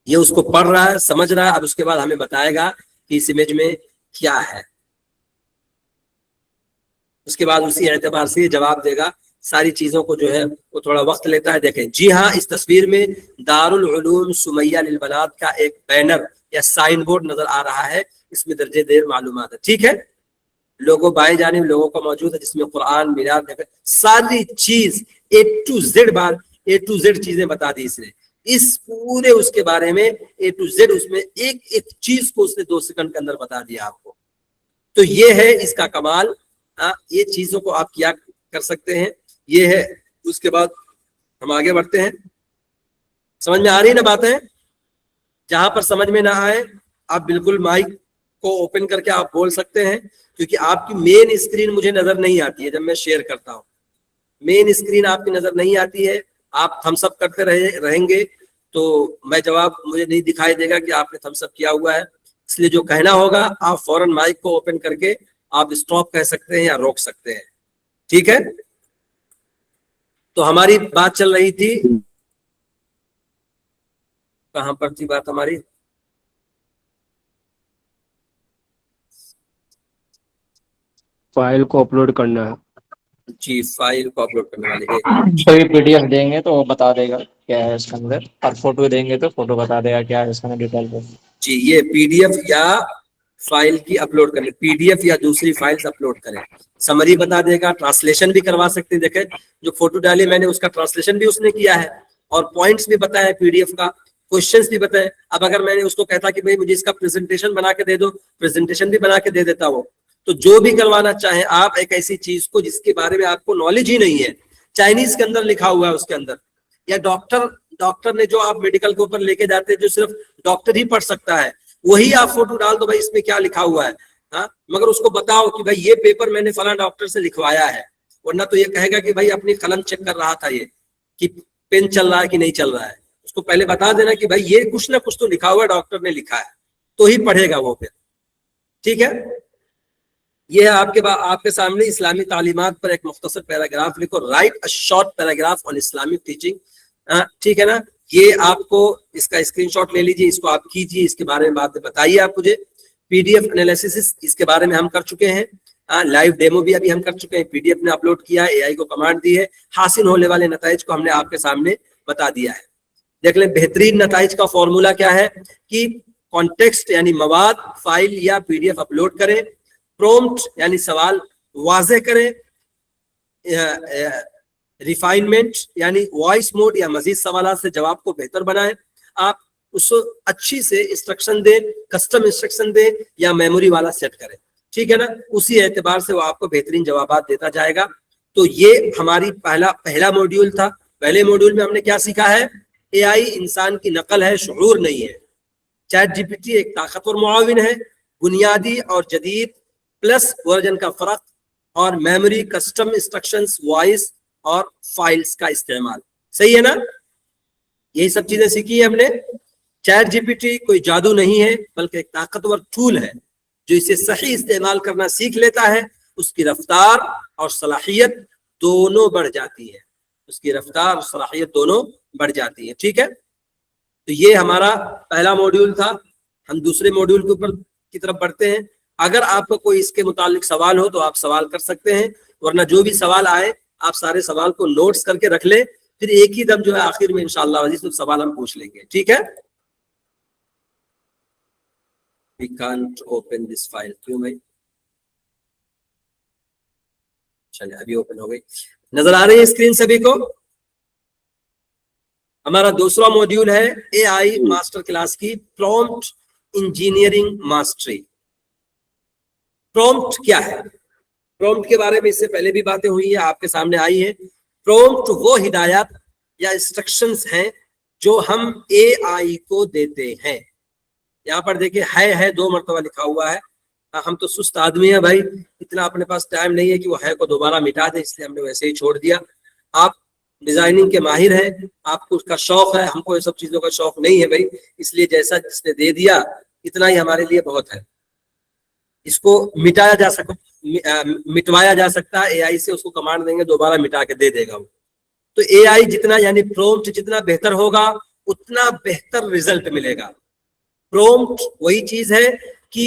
یہ اس کو پڑھ رہا ہے, سمجھ رہا ہے, اب اس کے بعد ہمیں بتائے گا کہ اس امیج میں کیا ہے. اس کے بعد اسی اعتبار سے یہ جواب دے گا. ساری چیزوں کو جو ہے وہ تھوڑا وقت لیتا ہے. دیکھیں جی ہاں، اس تصویر میں دارالعلوم سمیہ للبنات کا ایک بینر یا سائن بورڈ نظر آ رہا ہے. اس میں درجے دیر معلومات ہے. ٹھیک ہے، لوگوں بائیں جانب لوگوں کا موجود ہے، جس میں قرآن، میلاد، ساری چیز A to Z چیزیں بتا دی اس نے. اس پورے اس کے بارے میں A to Z، اس میں ایک ایک چیز کو اس نے 2 سیکنڈ کے اندر بتا دیا آپ کو. تو یہ ہے اس کا کمال. یہ چیزوں کو آپ کیا کر سکتے ہیں، یہ ہے. اس کے بعد ہم آگے بڑھتے ہیں. سمجھ میں آ رہی نا باتیں؟ جہاں پر سمجھ میں نہ آئے آپ بالکل مائک کو اوپن کر کے آپ بول سکتے ہیں، کیونکہ آپ کی مین اسکرین مجھے نظر نہیں آتی ہے جب میں شیئر کرتا ہوں. مین اسکرین آپ کی نظر نہیں آتی ہے. آپ تھمس اپ کرتے رہیں گے تو میں جواب مجھے نہیں دکھائی دے گا کہ آپ نے تھمس اپ کیا ہوا ہے. اس لیے جو کہنا ہوگا آپ فوراً مائک کو اوپن کر کے آپ اسٹاپ کہہ سکتے ہیں یا روک سکتے ہیں. ٹھیک ہے، تو ہماری بات چل رہی تھی، کہاں پر تھی بات ہماری؟ فائل کو اپلوڈ کرنا ہے. جی، فائل کو اپلوڈ کرنے والے کوئی PDF دیں گے تو وہ بتا دے گا کیا ہے اس کے اندر، اور فوٹو دیں گے تو فوٹو بتا دے گا کیا ہے اس کے اندر ڈیٹیل پہ. جی، یہ PDF یا فائل کی اپلوڈ کریں، PDF یا دوسری فائلز اپلوڈ کریں. سمری بتا دے گا، ٹرانسلیشن بھی کروا سکتے ہیں. دیکھیں جو فوٹو ڈالی میں نے اس کا ٹرانسلیشن بھی اس نے کیا ہے، اور پوائنٹس بھی بتایا PDF کا، کوشچنس بھی بتائے. اب اگر میں نے اس کو کہتا کہ بھئی مجھے اس کا پریزنٹیشن بنا کے دے دو، پریزنٹیشن بھی بنا کے دے دیتا وہ. تو جو بھی کروانا چاہیں آپ ایک ایسی چیز کو جس کے بارے میں آپ کو نالج ہی نہیں ہے، چائنیز کے اندر لکھا ہوا ہے اس کے اندر، یا ڈاکٹر نے جو آپ میڈیکل کے اوپر لے کے جاتے ہیں جو صرف ڈاکٹر ہی پڑھ سکتا ہے، وہی آپ فوٹو ڈال دو بھائی اس میں کیا لکھا ہوا ہے. ہاں، مگر اس کو بتاؤ کہ بھائی یہ پیپر میں نے فلاں ڈاکٹر سے لکھوایا ہے، ورنہ تو یہ کہے گا کہ بھائی اپنی قلم چیک کر رہا تھا یہ کہ پین چل رہا ہے کہ نہیں چل رہا ہے. اس کو پہلے بتا دینا کہ بھائی یہ کچھ نہ کچھ تو لکھا ہوا ہے، ڈاکٹر نے لکھا ہے، تو ہی پڑھے گا وہ پھر. ٹھیک ہے، یہ ہے آپ کے سامنے اسلامی تعلیمات پر ایک مختصر پیراگراف لکھو. Right a short paragraph on Islamic teaching. ٹھیک ہے نا، یہ آپ کو اس کا اسکرین شاٹ لے لیجیے، اس کو آپ کیجیے، اس کے بارے میں بات بتائیے آپ مجھے. PDF انالیسس اس کے بارے میں ہم کر چکے ہیں، لائیو ڈیمو بھی ابھی ہم کر چکے ہیں. PDF نے اپلوڈ کیا ہے، AI کو کمانڈ دی ہے، حاصل ہونے والے نتائج کو ہم نے آپ کے سامنے بتا دیا ہے. دیکھ لیں بہترین نتائج کا فارمولا کیا ہے کہ کانٹیکسٹ یعنی مواد فائل یا PDF اپلوڈ کریں، پرومپٹ یعنی سوال واضح کریں، ریفائنمنٹ یعنی وائس موڈ یا مزید سوالات سے جواب کو بہتر بنائیں. آپ اس کو اچھی سے انسٹرکشن دیں، کسٹم انسٹرکشن دیں یا میموری والا سیٹ کریں. ٹھیک ہے نا، اسی اعتبار سے وہ آپ کو بہترین جوابات دیتا جائے گا. تو یہ ہماری پہلا موڈیول تھا. پہلے موڈیول میں ہم نے کیا سیکھا ہے؟ AI انسان کی نقل ہے، شعور نہیں ہے. چیٹ GPT ایک طاقتور معاون ہے. بنیادی اور جدید پلس ورژن کا فرق، اور میموری، کسٹم انسٹرکشنز، وائس اور فائلز کا استعمال. صحیح ہے نا؟ یہی سب چیزیں سیکھی ہیں ہم نے. چیٹ GPT کوئی جادو نہیں ہے، بلکہ ایک طاقتور ٹول ہے. جو اسے صحیح استعمال کرنا سیکھ لیتا ہے اس کی رفتار اور صلاحیت دونوں بڑھ جاتی ہے. اس کی رفتار اور صلاحیت دونوں بڑھ جاتی ہے. ٹھیک ہے، تو یہ ہمارا پہلا موڈیول تھا. ہم دوسرے موڈیول کے اوپر کی طرف بڑھتے ہیں. اگر آپ کو کوئی اس کے متعلق سوال ہو تو آپ سوال کر سکتے ہیں، ورنہ جو بھی سوال آئے آپ سارے سوال کو نوٹس کر کے رکھ لیں، پھر ایک ہی دم جو ہے آخر میں انشاءاللہ عزیز تو سوال ہم پوچھ لیں گے. ٹھیک ہے، we can't open this file. کیوں بھائی؟ چلے ابھی اوپن ہو گئی. نظر آ رہی ہے اسکرین سبھی کو؟ ہمارا دوسرا موڈیول ہے AI ماسٹر کلاس کی پرومپٹ انجینئرنگ ماسٹری. پرومپٹ کیا ہے؟ پرومپٹ کے بارے میں اس سے پہلے بھی باتیں ہوئی ہیں، آپ کے سامنے آئی ہیں. پرومپٹ وہ ہدایات یا انسٹرکشنز ہیں جو ہم AI کو دیتے ہیں. یہاں پر دیکھیں ہے 2 مرتبہ لکھا ہوا ہے. ہم تو سست آدمی ہیں بھائی، اتنا اپنے پاس ٹائم نہیں ہے کہ وہ ہے کو دوبارہ مٹا دیں، اس لیے ہم نے ویسے ہی چھوڑ دیا. آپ ڈیزائننگ کے ماہر ہیں، آپ کو اس کا شوق ہے، ہم کو یہ سب چیزوں کا شوق نہیں ہے بھائی، اس لیے جیسا جس نے دے دیا اتنا ہی ہمارے لیے بہت ہے. اس کو مٹوایا جا سکتا ہے AI سے، اس کو کمانڈ دیں گے دوبارہ مٹا کے دے دے گا وہ. تو AI جتنا یعنی پرومپٹ جتنا بہتر ہوگا اتنا بہتر رزلٹ ملے گا. پرومپٹ وہی چیز ہے کہ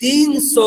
300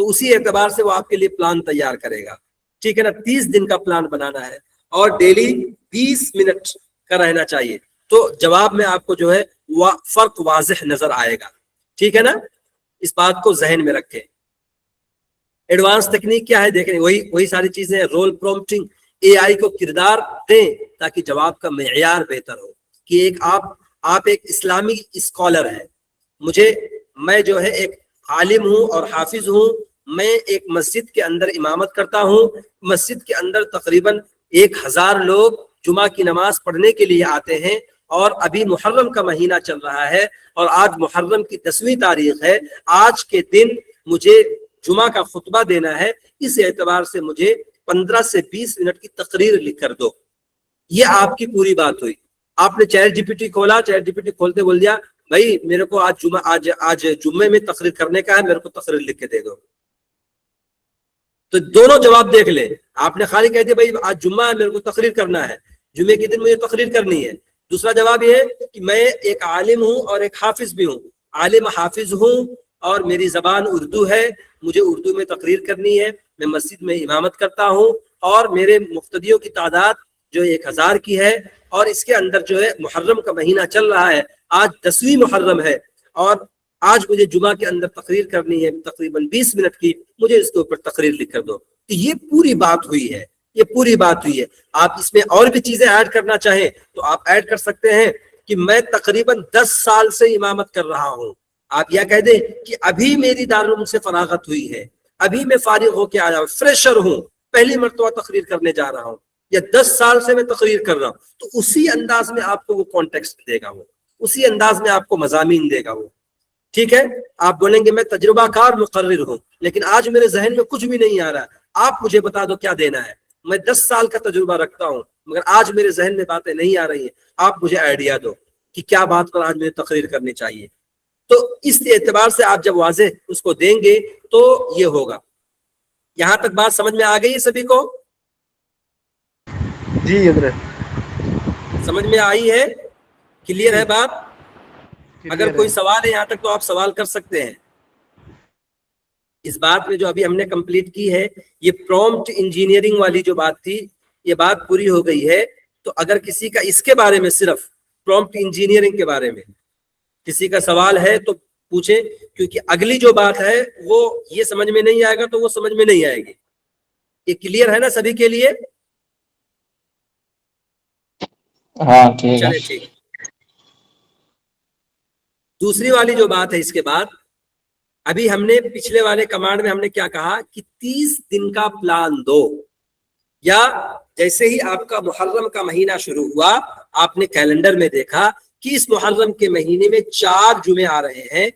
تو اسی اعتبار سے وہ آپ کے لیے پلان تیار کرے گا. ٹھیک ہے نا, 30 دن کا پلان بنانا ہے اور ڈیلی 20 منٹ کا رہنا چاہیے, تو جواب میں آپ کو جو ہے فرق واضح نظر آئے گا. ٹھیک ہے نا, اس بات کو ذہن میں رکھیں. ایڈوانس تکنیک کیا ہے دیکھیں, وہی ساری چیزیں. رول پرومپٹنگ, اے آئی کو کردار دیں تاکہ جواب کا معیار بہتر ہو. کہ ایک آپ ایک اسلامی اسکالر ہیں, میں جو ہے ایک عالم ہوں اور حافظ ہوں. میں ایک مسجد کے اندر امامت کرتا ہوں. مسجد کے اندر تقریباً 1000 لوگ جمعہ کی نماز پڑھنے کے لیے آتے ہیں, اور ابھی محرم کا مہینہ چل رہا ہے اور آج محرم کی 10ویں تاریخ ہے. آج کے دن مجھے جمعہ کا خطبہ دینا ہے, اس اعتبار سے مجھے 15 سے 20 منٹ کی تقریر لکھ کر دو. یہ آپ کی پوری بات ہوئی. آپ نے چیٹ جی پی ٹی کھولا, چیٹ جی پی ٹی کھولتے بول دیا بھائی میرے کو آج جمعے میں تقریر کرنے کا ہے, میرے کو تقریر لکھ کے دے دو. تو دونوں جواب دیکھ لیں. آپ نے خالی کہہ دیا بھائی آج جمعہ ہے, میرے کو تقریر کرنا ہے, جمعے کے دن مجھے تقریر کرنی ہے. دوسرا جواب یہ ہے کہ میں ایک عالم ہوں اور ایک حافظ بھی ہوں. عالم حافظ ہوں اور میری زبان اردو ہے, مجھے اردو میں تقریر کرنی ہے. میں مسجد میں امامت کرتا ہوں اور میرے مقتدیوں کی تعداد جو 1000 کی ہے, اور اس کے اندر جو ہے محرم کا مہینہ چل رہا ہے. آج 10ویں محرم ہے اور آج مجھے جمعہ کے اندر تقریر کرنی ہے تقریباً 20 منٹ کی. مجھے اس کے اوپر تقریر لکھ کر دو. تو یہ پوری بات ہوئی ہے, یہ پوری بات ہوئی ہے. آپ اس میں اور بھی چیزیں ایڈ کرنا چاہیں تو آپ ایڈ کر سکتے ہیں کہ میں تقریباً 10 سال سے امامت کر رہا ہوں. آپ یہ کہہ دیں کہ ابھی میری دارالعلوم سے فراغت ہوئی ہے, ابھی میں فارغ ہو کے آیا ہوں, فریشر ہوں, پہلی مرتبہ تقریر کرنے جا رہا ہوں, یا 10 سال سے میں تقریر کر رہا ہوں. تو اسی انداز میں آپ کو وہ کانٹیکسٹ دے گا, وہ اسی انداز میں آپ کو مضامین دے گا وہ. ٹھیک ہے, آپ بولیں گے میں تجربہ کار مقرر ہوں لیکن آج میرے ذہن میں کچھ بھی نہیں آ رہا, آپ مجھے بتا دو کیا دینا ہے. میں 10 سال کا تجربہ رکھتا ہوں مگر آج میرے ذہن میں باتیں نہیں آ رہی ہیں, آپ مجھے آئیڈیا دو کہ کیا بات پر آج مجھے تقریر کرنی چاہیے. تو اس اعتبار سے آپ جب واضح اس کو دیں گے تو یہ ہوگا. یہاں تک بات سمجھ میں آ گئی ہے سبھی کو؟ جی ادھر سمجھ میں آئی ہے؟ کلیئر ہے بات؟ اگر کوئی سوال ہے یہاں تک تو آپ سوال کر سکتے ہیں. اس بات میں جو ابھی ہم نے کمپلیٹ کی ہے, یہ پرومپٹ انجینئرنگ والی جو بات تھی, یہ بات پوری ہو گئی ہے. تو اگر کسی کا اس کے بارے میں, صرف پرومپٹ انجینئرنگ کے بارے میں کسی کا سوال ہے تو پوچھیں, کیونکہ اگلی جو بات ہے وہ یہ سمجھ میں نہیں آئے گا تو وہ سمجھ میں نہیں آئے گی. یہ کلیئر ہے نا سبھی کے لیے؟ ہاں ٹھیک ہے. چلے ٹھیک. دوسری والی جو بات ہے اس کے بعد, ابھی ہم نے پچھلے والے کمانڈ میں ہم نے کیا کہا کہ 30 دن کا پلان دو, یا جیسے ہی آپ کا محرم کا مہینہ شروع ہوا آپ نے کیلنڈر میں دیکھا کہ اس محرم کے مہینے میں 4 جمعے آ رہے ہیں,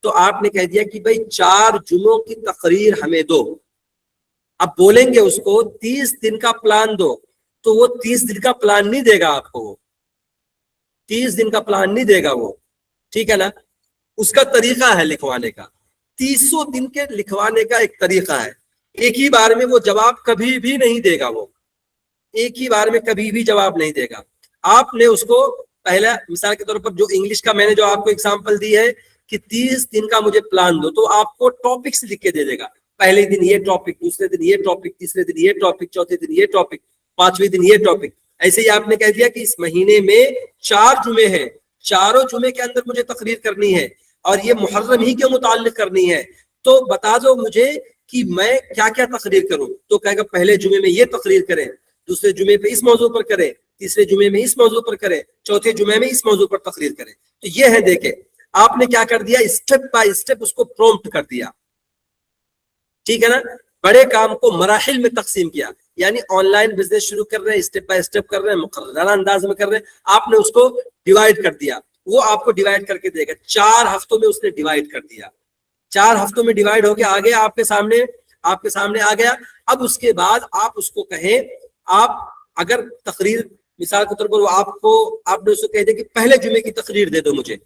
تو آپ نے کہہ دیا کہ بھئی 4 جمعوں کی تقریر ہمیں دو. اب بولیں گے اس کو 30 دن کا پلان دو, تو وہ 30 دن کا پلان نہیں دے گا آپ کو, وہ 30 دن کا پلان نہیں دے گا وہ. ٹھیک ہے نا, اس کا طریقہ ہے لکھوانے کا. 300 دن کے لکھوانے کا ایک طریقہ ہے. ایک ہی بار میں وہ جواب کبھی بھی نہیں دے گا, وہ ایک ہی بار میں کبھی بھی جواب نہیں دے گا. آپ نے اس کو پہلا, مثال کے طور پر جو انگلش کا میں نے جو آپ کو اگزامپل دی ہے کہ 30 دن کا مجھے پلان دو, تو آپ کو ٹاپکس لکھ کے دے دے گا. پہلے دن یہ ٹاپک, دوسرے دن یہ ٹاپک, تیسرے دن یہ ٹاپک, چوتھے دن یہ ٹاپک, 5ویں دن یہ ٹاپک. ایسے ہی آپ نے کہہ دیا کہ اس مہینے میں 4 جمعے ہیں, چاروں جمعے کے اندر مجھے تقریر کرنی ہے اور یہ محرم ہی کے متعلق کرنی ہے, تو بتا دو مجھے کہ میں کیا کیا تقریر کروں. تو کہے گا پہلے جمعے میں یہ تقریر کریں, دوسرے جمعے پہ اس موضوع پر کریں, تیسرے جمعے میں اس موضوع پر کریں, چوتھے جمعے میں اس موضوع پر تقریر کریں. تو یہ ہے, دیکھیں آپ نے کیا کر دیا, اسٹیپ بائی اسٹیپ اس کو پرومپٹ کر دیا. ٹھیک ہے نا, بڑے کام کو مراحل میں تقسیم کیا. یعنی آن لائن بزنس شروع کر رہے ہیں, اسٹیپ بائی اسٹیپ کر رہے ہیں, مقررہ انداز میں کر رہے ہیں, آپ نے اس کو ڈیوائڈ کر دیا. وہ آپ کو ڈیوائڈ کر کے دے گا. 4 ہفتوں میں اس نے ڈیوائڈ کر دیا. 4 ہفتوں میں ڈیوائڈ ہو کے آ گیا آپ کے سامنے آ گیا. اب اس کے بعد آپ اس کو کہیں, آپ اگر تقریر مثال کے طور پر آپ نے اس کو کہہ دیا کہ پہلے جمعے کی تقریر دے دو مجھے,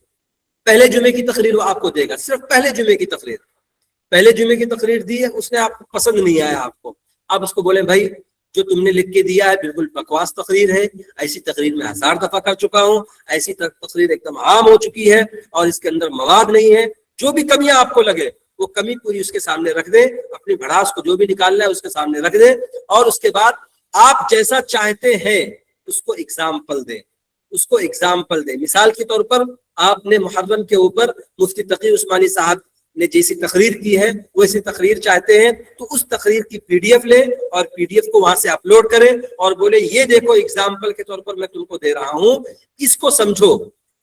پہلے جمعے کی تقریر وہ آپ کو دے گا, صرف پہلے جمعے کی تقریر. پہلے جمعے کی تقریر دی ہے, اس نے آپ کو پسند نہیں آیا آپ کو, آپ اس کو بولیں بھائی جو تم نے لکھ کے دیا ہے بالکل بکواس تقریر ہے, ایسی تقریر میں 1000 دفعہ کر چکا ہوں, ایسی تقریر ایک دم عام ہو چکی ہے اور اس کے اندر مواد نہیں ہے. جو بھی کمیاں آپ کو لگے وہ کمی پوری اس کے سامنے رکھ دے, اپنی بھڑاس کو جو بھی نکالنا ہے اس کے سامنے رکھ دے, اور اس کے بعد آپ جیسا چاہتے ہیں اس کو ایگزامپل دیں, اس کو ایگزامپل دیں. مثال کے طور پر آپ نے محرم کے اوپر مفتی تقی عثمانی صاحب نے جیسی تقریر کی ہے ویسی تقریر چاہتے ہیں, تو اس تقریر کی پی ڈی ایف لیں اور پی ڈی ایف کو وہاں سے اپلوڈ کریں اور بولے یہ دیکھو ایگزامپل کے طور پر میں تم کو دے رہا ہوں, اس کو سمجھو,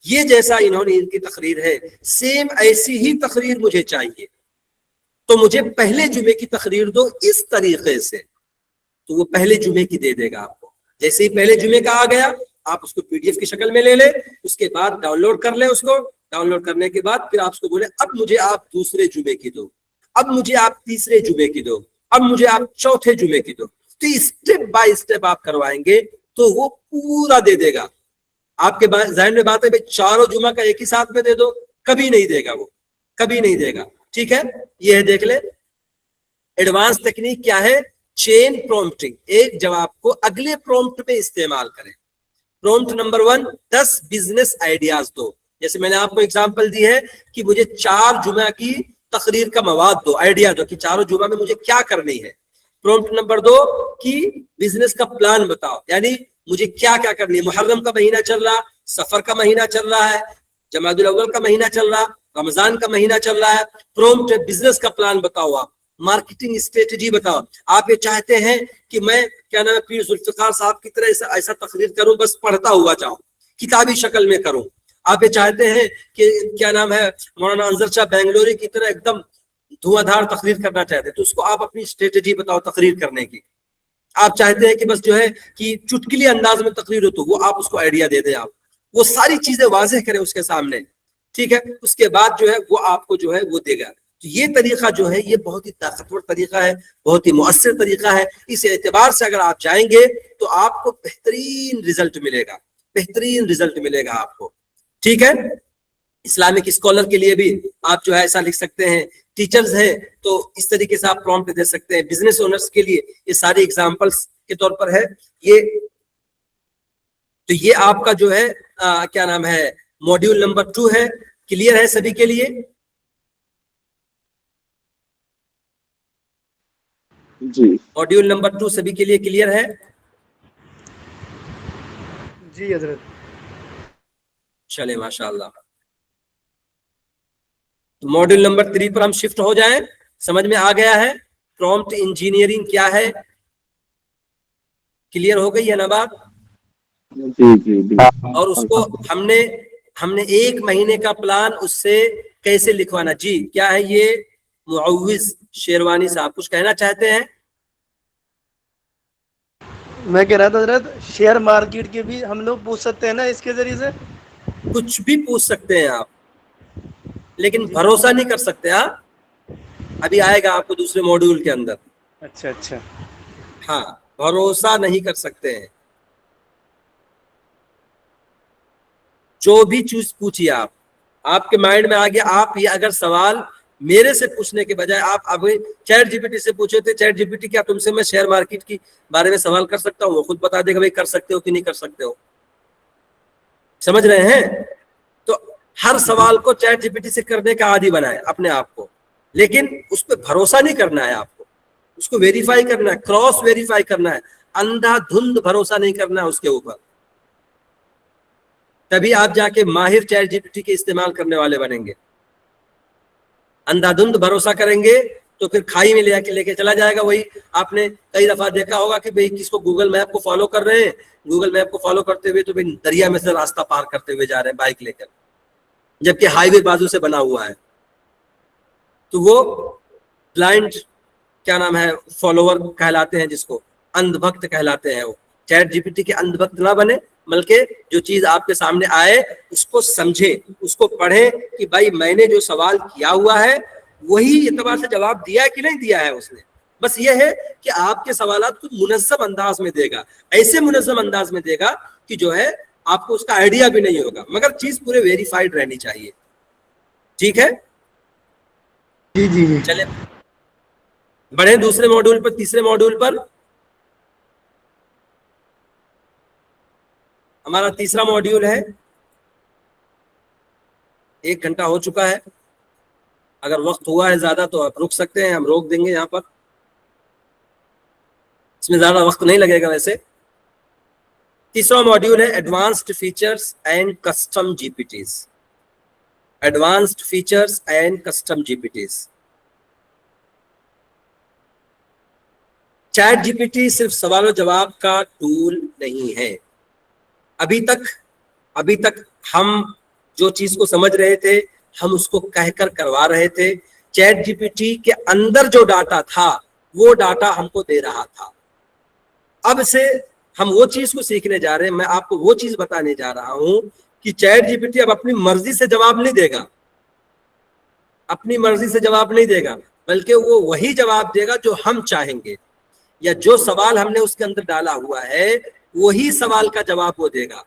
یہ جیسا انہوں نے ان کی تقریر ہے سیم ایسی ہی تقریر مجھے چاہیے, تو مجھے پہلے جمعے کی تقریر دو اس طریقے سے. تو وہ پہلے جمعے کی دے دے گا آپ کو. جیسے ہی پہلے جمعے کا آ گیا آپ اس کو پی ڈی ایف کی شکل میں لے لیں, اس کے بعد ڈاؤن لوڈ کر لیں, اس کو ڈاؤن لوڈ کرنے کے بعد پھر آپ اس کو بولیں اب مجھے آپ دوسرے جمعے کی دو, اب مجھے آپ تیسرے جمعے کی دو, اب مجھے آپ چوتھے جمعے کی دو. تو اسٹیپ بائی اسٹیپ آپ کروائیں گے تو وہ پورا دے دے گا. آپ کے ذہن میں بات ہے بھائی چاروں جمعہ کا ایک ہی ساتھ میں دے دو, کبھی نہیں دے گا, وہ کبھی نہیں دے گا. ٹھیک ہے, یہ ہے دیکھ لیں. ایڈوانس تکنیک کیا ہے؟ چین پرومپٹنگ. ایک جواب کو اگلے پرومپٹ پہ استعمال کریں. پرومپٹ نمبر 1, 10 بزنس آئیڈیاز دو. جیسے میں نے آپ کو اگزامپل دی ہے کہ مجھے 4 جمعہ کی تقریر کا مواد دو, آئیڈیا دو کہ چاروں جمعہ میں مجھے کیا کرنی ہے. پرومپٹ نمبر 2 کہ بزنس کا پلان بتاؤ, یعنی مجھے کیا کیا کرنی ہے. محرم کا مہینہ چل رہا, سفر کا مہینہ چل رہا ہے, جمادی الاول کا مہینہ چل رہا, رمضان کا مہینہ چل رہا ہے. پرومپٹ بزنس کا پلان بتاؤ, آپ مارکیٹنگ اسٹریٹجی بتاؤ. آپ یہ چاہتے ہیں کہ میں کیا نام ہے پیر ذوالفقار صاحب کی طرح ایسا تقریر کروں, بس پڑھتا ہوا جاؤں, کتابی شکل میں کروں. آپ یہ چاہتے ہیں کہ کیا نام ہے مولانا انظر شاہ بنگلوری کی طرح ایک دم دھواں دھار تقریر کرنا چاہتے ہیں, تو اس کو آپ اپنی اسٹریٹجی بتاؤ تقریر کرنے کی. آپ چاہتے ہیں کہ بس جو ہے کہ چٹکلی انداز میں تقریر ہو, تو وہ آپ اس کو آئیڈیا دے دیں. آپ وہ ساری چیزیں واضح کریں اس کے سامنے. ٹھیک ہے, اس کے بعد جو ہے وہ آپ کو جو ہے وہ دے گا. تو یہ طریقہ جو ہے یہ بہت ہی طاقتور طریقہ ہے, بہت ہی مؤثر طریقہ ہے. اس اعتبار سے اگر آپ جائیں گے تو آپ کو بہترین رزلٹ ملے گا, بہترین رزلٹ ملے گا آپ کو. ٹھیک ہے, اسلامک اسکالر کے لیے بھی آپ جو ہے ایسا لکھ سکتے ہیں. ٹیچرز ہیں تو اس طریقے سے آپ پرومپٹ دے سکتے ہیں. بزنس اونرز کے لیے یہ ساری ایگزامپلس کے طور پر ہے یہ. تو یہ آپ کا جو ہے کیا نام ہے ماڈیول نمبر 2 ہے. کلیئر ہے سبھی کے لیے؟ جی ماڈیول نمبر 2 سبھی کے لیے کلیئر ہے؟ جی حضرت. چلے ماشاء اللہ. ماڈیول نمبر 3 پر ہم شفٹ ہو جائیں. سمجھ میں آ گیا ہے پرومپٹ انجینئرنگ کیا ہے؟ کلیئر ہو گئی ہے نا بات؟ جی جی جی. اور اس کو ہم نے 1 مہینے کا پلان اس سے کیسے لکھوانا. جی کیا ہے یہ معوض شیروانی صاحب کچھ کہنا چاہتے ہیں؟ میں کہہ رہا تھا حضرت شیئر مارکیٹ کے بھی ہم لوگ پوچھ سکتے ہیں نا اس کے ذریعے سے؟ کچھ بھی پوچھ سکتے ہیں آپ, لیکن بھروسہ نہیں کر سکتے. ہاں ابھی آئے گا آپ کو دوسرے ماڈیول کے اندر. اچھا اچھا. ہاں بھروسہ نہیں کر سکتے ہیں. جو بھی چیز پوچھیے آپ کے مائنڈ میں آ گیا, آپ یہ اگر سوال میرے سے پوچھنے کے بجائے آپ اب چیٹ جی پی ٹی سے پوچھے تھے, چیٹ جی پی ٹی کیا تم سے میں شیئر مارکیٹ کی بارے میں سوال کر سکتا ہوں؟ وہ خود بتا دے گا بھائی کر سکتے ہو کہ نہیں کر سکتے ہو. سمجھ رہے ہیں؟ تو ہر سوال کو چیٹ جی پی ٹی سے کرنے کا عادی بنائے اپنے آپ کو, لیکن اس پہ بھروسہ نہیں کرنا ہے آپ کو, اس کو ویریفائی کرنا ہے, کراس ویریفائی کرنا ہے, اندھا دھند بھروسہ نہیں کرنا ہے اس کے اوپر. تبھی آپ جا کے ماہر چیٹ جی پی ٹی کے استعمال کرنے والے بنیں گے. اندھا دھند بھروسہ کریں گے تو پھر کھائی میں لے کے چلا جائے گا. وہی آپ نے کئی دفعہ دیکھا ہوگا کہ بھئی کس کو گوگل میپ کو فالو کر رہے ہیں, گوگل میپ کو فالو کرتے ہوئے تو بھئی دریا میں سے راستہ پار کرتے ہوئے جا رہے ہیں بائک لے کر, جبکہ ہائی وے بازو سے بنا ہوا ہے. تو وہ بلائنڈ کیا نام ہے فالوور کہلاتے ہیں, جس کو اندھ بھکت کہلاتے ہیں. وہ چیٹ جی پی ٹی کے اندھ بھکت نہ بنے, بلکہ جو چیز آپ کے سامنے آئے اس کو سمجھے, اس کو پڑھے کہ بھائی میں نے جو سوال کیا ہوا ہے وہی اعتبار سے جواب دیا ہے کہ نہیں دیا ہے اس نے. بس یہ ہے کہ آپ کے سوالات کو منظم انداز میں دے گا, ایسے منظم انداز میں دے گا کہ جو ہے آپ کو اس کا آئیڈیا بھی نہیں ہوگا, مگر چیز پورے ویریفائڈ رہنی چاہیے. ٹھیک ہے, جی جی جی. چلے بڑھے دوسرے ماڈیول پر, تیسرے ماڈیول پر. ہمارا تیسرا ماڈیول ہے, 1 گھنٹہ ہو چکا ہے. اگر وقت ہوا ہے زیادہ تو آپ رک سکتے ہیں, ہم روک دیں گے یہاں پر, اس میں زیادہ وقت نہیں لگے گا ویسے. تیسرا ماڈیول ہے advanced features and custom G P Ts. Advanced features and custom G P Ts. Chat G P T صرف سوال و جواب کا ٹول نہیں ہے. ابھی تک ہم جو چیز کو سمجھ رہے تھے ہم اس کو کہہ کر کروا رہے تھے. چیٹ جی پی ٹی کے اندر جو ڈاٹا تھا وہ ڈاٹا ہم کو دے رہا تھا. اب سے ہم وہ چیز کو سیکھنے جا رہے ہیں, میں آپ کو وہ چیز بتانے جا رہا ہوں کہ چیٹ جی پی ٹی اب اپنی مرضی سے جواب نہیں دے گا, اپنی مرضی سے جواب نہیں دے گا, بلکہ وہ وہی جواب دے گا جو ہم چاہیں گے, یا جو سوال ہم نے اس کے اندر ڈالا ہوا ہے وہی سوال کا جواب وہ دے گا.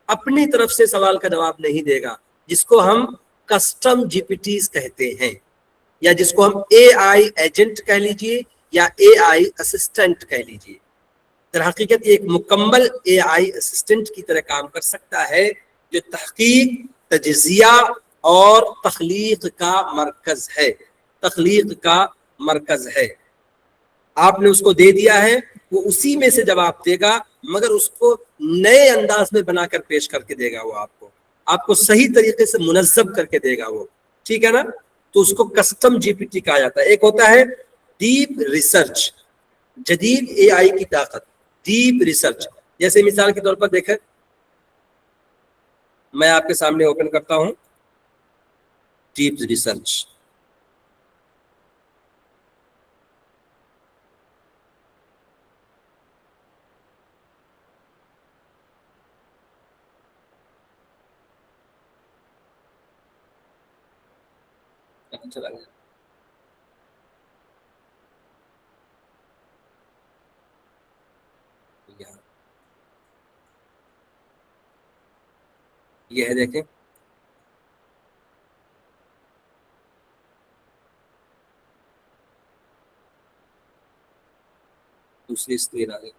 اپنی طرف سے سوال کا جواب نہیں دے گا, جس کو ہم کسٹم جی پی ٹیز کہتے ہیں, یا جس کو ہم اے آئی ایجنٹ کہہ لیجئے یا اے آئی اسسٹنٹ کہہ لیجئے. در حقیقت یہ ایک مکمل اے آئی اسسٹنٹ کی طرح کام کر سکتا ہے, جو تحقیق, تجزیہ اور تخلیق کا مرکز ہے. تخلیق کا مرکز ہے. آپ نے اس کو دے دیا ہے, وہ اسی میں سے جواب دے گا, مگر اس کو نئے انداز میں بنا کر پیش کر کے دے گا. وہ آپ کو صحیح طریقے سے منظم کر کے دے گا وہ, ٹھیک ہے نا. تو اس کو کسٹم جی پی ٹی کہا جاتا ہے. ایک ہوتا ہے ڈیپ ریسرچ, جدید اے آئی کی طاقت, ڈیپ ریسرچ. جیسے مثال کے طور پر دیکھیں, میں آپ کے سامنے اوپن کرتا ہوں ڈیپ ریسرچ. چلا گیا. یہ ہے دیکھیں, دوسری اسکرین آ گئی.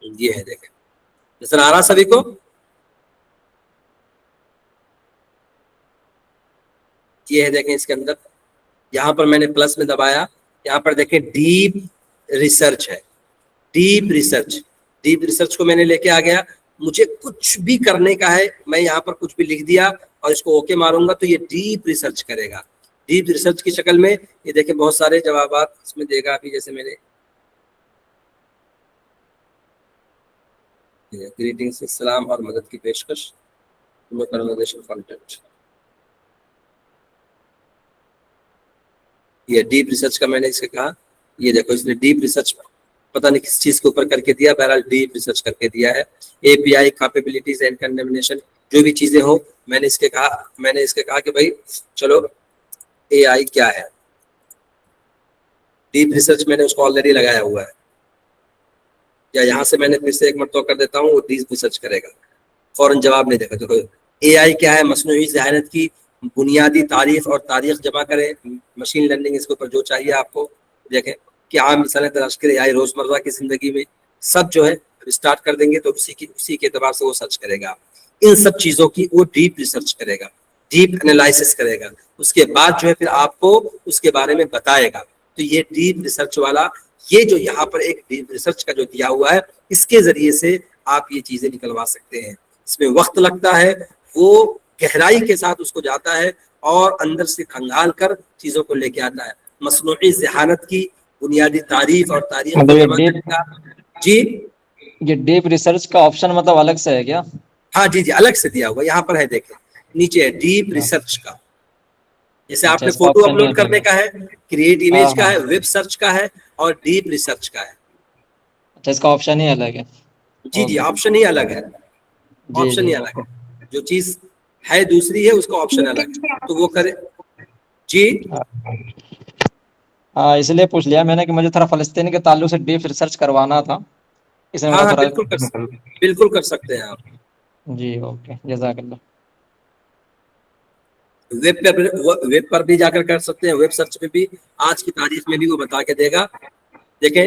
یہ ہے دیکھیں, نظر آ رہا سبھی کو؟ یہ ہے دیکھیں, اس کے اندر یہاں پر میں نے پلس میں دبایا, یہاں پر دیکھیں ڈیپ ریسرچ ہے. ڈیپ ریسرچ, ڈیپ ریسرچ کو میں نے لے کے آ گیا. مجھے کچھ بھی کرنے کا ہے, میں یہاں پر کچھ بھی لکھ دیا اور اس کو اوکے ماروں گا تو یہ ڈیپ ریسرچ کرے گا. ڈیپ ریسرچ کی شکل میں یہ دیکھیں بہت سارے جوابات اس میں دے گا. ابھی جیسے میں نے گریٹنگس, السلام اور مدد کی پیشکش, کنورسیشن کنٹینٹ. یہ ڈیپ ریسرچ کا میں نے اس کے کہا. یہ دیکھو اس نے ڈیپ ریسرچ پتہ نہیں کس چیز کے اوپر کر کے دیا, بہرحال ڈیپ ریسرچ کر کے دیا ہے. اے پی آئی کیپیبلٹیز اینڈ کنڈمنیشن, جو بھی چیزیں ہوں میں نے اس کے کہا کہ بھائی چلو اے آئی کیا ہے. ڈیپ ریسرچ میں نے اس کو آلریڈی لگایا ہوا ہے, یا یہاں سے میں نے پھر سے ایک مرتبہ کر دیتا ہوں, وہ ڈیپ ریسرچ کرے گا. فوراً جواب نہیں دے گا. دیکھو اے آئی کیا ہے, مصنوعی ذہانت کی بنیادی تعریف اور تاریخ جمع کریں. مشین لرننگ اس کے اوپر جو چاہیے آپ کو دیکھیں کہ عام مثالیں تلاش کرے. اے آئی روزمرہ کی زندگی میں سب جو ہے اسٹارٹ کر دیں گے تو اسی کے اعتبار سے وہ سرچ کرے گا. ان سب چیزوں کی وہ ڈیپ ریسرچ کرے گا, ڈیپ انالائسس کرے گا. اس کے بعد جو ہے پھر آپ کو اس کے بارے میں بتائے گا. تو یہ ڈیپ ریسرچ والا, یہ جو یہاں پر ایک ڈیپ ریسرچ کا جو دیا ہوا ہے, اس کے ذریعے سے آپ یہ چیزیں نکلوا سکتے ہیں. اس میں وقت لگتا ہے, وہ گہرائی کے ساتھ اس کو جاتا ہے اور اندر سے کھنگال کر چیزوں کو لے کے آتا ہے. مصنوعی ذہانت کی بنیادی تعریف اور تاریخ کو جمع کرے گا. جی یہ ڈیپ ریسرچ کا آپشن مطلب الگ سے ہے کیا؟ ہاں جی جی, الگ سے دیا ہوا یہاں پر ہے, دیکھیں نیچے ہے ڈیپ ریسرچ کا. جیسے آپ نے فوٹو اپلوڈ کرنے کا ہے, کریٹ امیج کا ہے, ویب سرچ کا ہے, اور ڈیپ ریسرچ کا ہے. اچھا, اس کا آپشن ہی الگ ہے. جی جی, آپشن ہی الگ ہے, جی آپشن جی ہی الگ ہے. جو چیز ہے دوسری ہے اس کا آپشن الگ ہے, تو وہ کرے. جی ہاں, اس لیے پوچھ لیا میں نے کہ مجھے تھوڑا فلسطین کے تعلق سے ڈیپ ریسرچ کروانا تھا, اس میں ہاں ہاں, تھوڑا. بالکل کر سکتے ہیں آپ. جی اوکے, جزاک اللہ. ویب پر بھی جا کر سکتے ہیں, ویب سرچ میں بھی آج کی تاریخ میں بھی وہ بتا کے دے گا. دیکھیں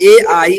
AI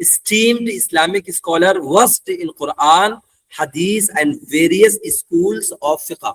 esteemed Islamic scholar versed in Quran, Hadith and various schools of fiqh.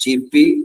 GPT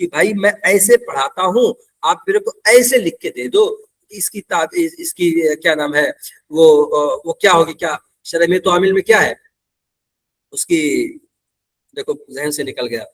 کہ بھائی میں ایسے پڑھاتا ہوں، آپ میرے کو ایسے لکھ کے دے دو، اس کی کیا نام ہے، وہ کیا ہوگی، کیا شرح میں تو عامل میں کیا ہے اس کی، دیکھو ذہن سے نکل گیا،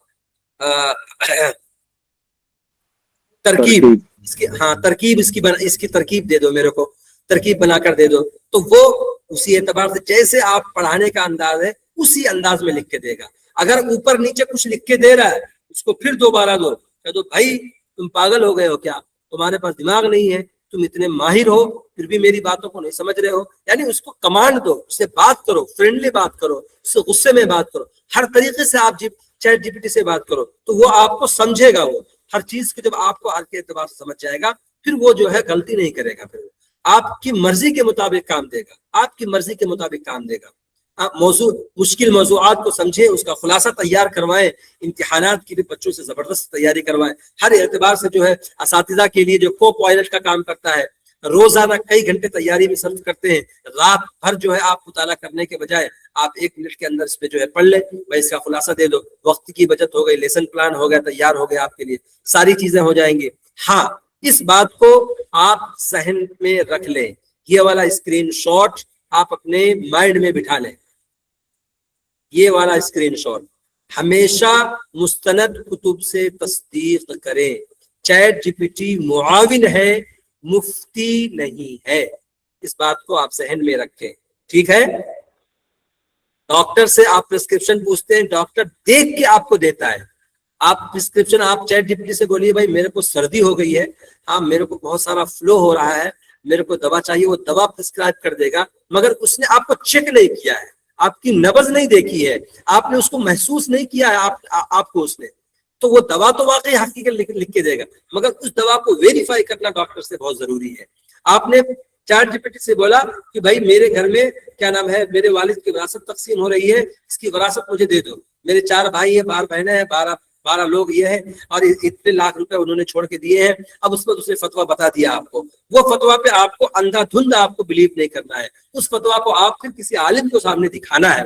ترکیب اس کی، ہاں ترکیب اس کی ترکیب دے دو میرے کو، ترکیب بنا کر دے دو، تو وہ اسی اعتبار سے جیسے آپ پڑھانے کا انداز ہے اسی انداز میں لکھ کے دے گا۔ اگر اوپر نیچے کچھ لکھ کے دے رہا ہے اس کو پھر دوبارہ دو، کہہ دو بھائی تم پاگل ہو گئے ہو کیا، تمہارے پاس دماغ نہیں ہے، تم اتنے ماہر ہو پھر بھی میری باتوں کو نہیں سمجھ رہے ہو، یعنی اس کو کمانڈ دو، اس سے بات کرو، فرینڈلی بات کرو، اس سے غصے میں بات کرو، ہر طریقے سے آپ چیٹ جی پی ٹی سے بات کرو تو وہ آپ کو سمجھے گا، وہ ہر چیز کو جب آپ کو ہر کے اعتبار سے سمجھ جائے گا پھر وہ جو ہے غلطی نہیں کرے گا، پھر آپ کی مرضی کے مطابق کام دے گا، آپ کی مرضی کے مطابق کام دے گا۔ آپ مشکل موضوعات کو سمجھیں، اس کا خلاصہ تیار کروائیں، امتحانات کی بھی بچوں سے زبردست تیاری کروائیں، ہر اعتبار سے جو ہے اساتذہ کے لیے جو کو پائلٹ کا کام کرتا ہے، روزانہ کئی گھنٹے تیاری میں صرف کرتے ہیں، رات بھر جو ہے آپ مطالعہ کرنے کے بجائے آپ 1 منٹ کے اندر اس پہ جو ہے پڑھ لیں، میں اس کا خلاصہ دے دو، وقت کی بچت ہو گئی، لیسن پلان ہو گیا، تیار ہو گیا آپ کے لیے، ساری چیزیں ہو جائیں گی۔ ہاں اس بات کو آپ ذہن میں رکھ لیں، یہ والا اسکرین شاٹ آپ اپنے مائنڈ میں بٹھا لیں، یہ والا اسکرین شاٹ ہمیشہ مستند کتب سے تصدیق کریں، چیٹ جی پی ٹی معاون ہے، مفتی نہیں ہے، اس بات کو آپ ذہن میں رکھیں، ٹھیک ہے؟ ڈاکٹر سے آپ پرسکرپشن پوچھتے ہیں، ڈاکٹر دیکھ کے آپ کو دیتا ہے، آپ پرسکرپشن آپ چیٹ جی پی ٹی سے بولیے بھائی میرے کو سردی ہو گئی ہے، ہاں میرے کو بہت سارا فلو ہو رہا ہے، میرے کو دوا چاہیے، وہ دوا پرسکرائب کر دے گا، مگر اس نے آپ کو چیک نہیں کیا ہے، آپ کی نبض نہیں دیکھی ہے، آپ نے اس کو محسوس نہیں کیا ہے، آپ کو اس نے، تو وہ دوا تو واقعی حقیقت لکھ کے دے گا، مگر اس دوا کو ویریفائی کرنا ڈاکٹر سے بہت ضروری ہے۔ آپ نے چیٹ جی پی ٹی سے بولا کہ بھائی میرے گھر میں کیا نام ہے، میرے والد کی وراثت تقسیم ہو رہی ہے، اس کی وراثت مجھے دے دو، میرے 4 بھائی ہیں، 12 بہنیں ہیں، 12 لوگ یہ ہیں، اور اتنے لاکھ روپے انہوں نے چھوڑ کے دیے ہیں، اب اس پر اس نے فتویٰ بتا دیا آپ کو، وہ فتویٰ پہ آپ کو اندھا دھند آپ کو بلیو نہیں کرنا ہے، اس فتویٰ کو آپ پھر کسی عالم کو سامنے دکھانا ہے،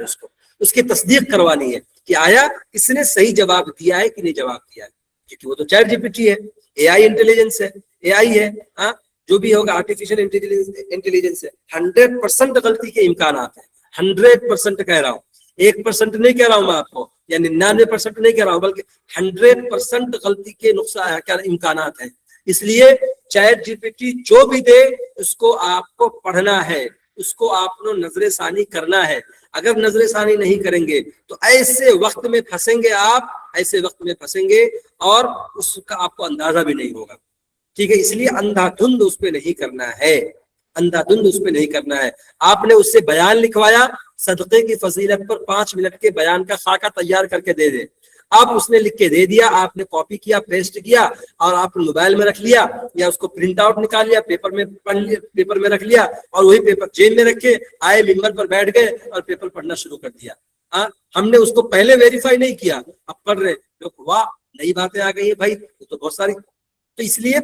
اس کی تصدیق کروانی ہے کہ آیا اس نے صحیح جواب دیا ہے کہ نہیں جواب دیا ہے، کیونکہ وہ تو چیٹ جی پی ٹی ہے، اے آئی انٹیلیجنس ہے، اے آئی ہے، ہاں جو بھی ہوگا آرٹیفیشل انٹیلیجنس ہے، 100% غلطی کے امکانات ہیں، 100% کہہ رہا ہوں، 1% نہیں کہہ رہا ہوں میں آپ کو، یا 99% نہیں کہہ رہا ہوں، بلکہ 100% غلطی کے نقصان کیا امکانات ہیں، اس لیے چیٹ جی پی ٹی جو بھی دے اس کو آپ کو پڑھنا ہے، اس کو آپ نے نظر ثانی کرنا ہے، اگر نظر ثانی نہیں کریں گے تو ایسے وقت میں پھنسیں گے، آپ ایسے وقت میں پھنسیں گے اور اس کا آپ کو اندازہ بھی نہیں ہوگا، ٹھیک ہے؟ اس لیے اندھا دھند اس پہ نہیں کرنا ہے، اندھا دھند اس پہ نہیں کرنا ہے۔ آپ نے اس سے بیان لکھوایا، صدقے کی فضیلت پر 5 منٹ کے بیان کا خاکہ تیار کر کے دے دے، آپ اس نے لکھ کے دے دیا، آپ نے کاپی کیا، پیسٹ کیا، اور آپ نے موبائل میں رکھ لیا یا اس کو پرنٹ آؤٹ نکال لیا، پیپر میں پڑھ لیا، پیپر میں رکھ لیا، اور وہی پیپر جیب میں رکھ کے آئے ممبر پر بیٹھ گئے اور پیپر پڑھنا شروع کر دیا۔ ہم نے اس کو پہلے ویریفائی نہیں کیا، اب پڑھ رہے لوگ، واہ نئی باتیں آ گئی ہیں بھائی، تو بہت ساری، تو اس لیے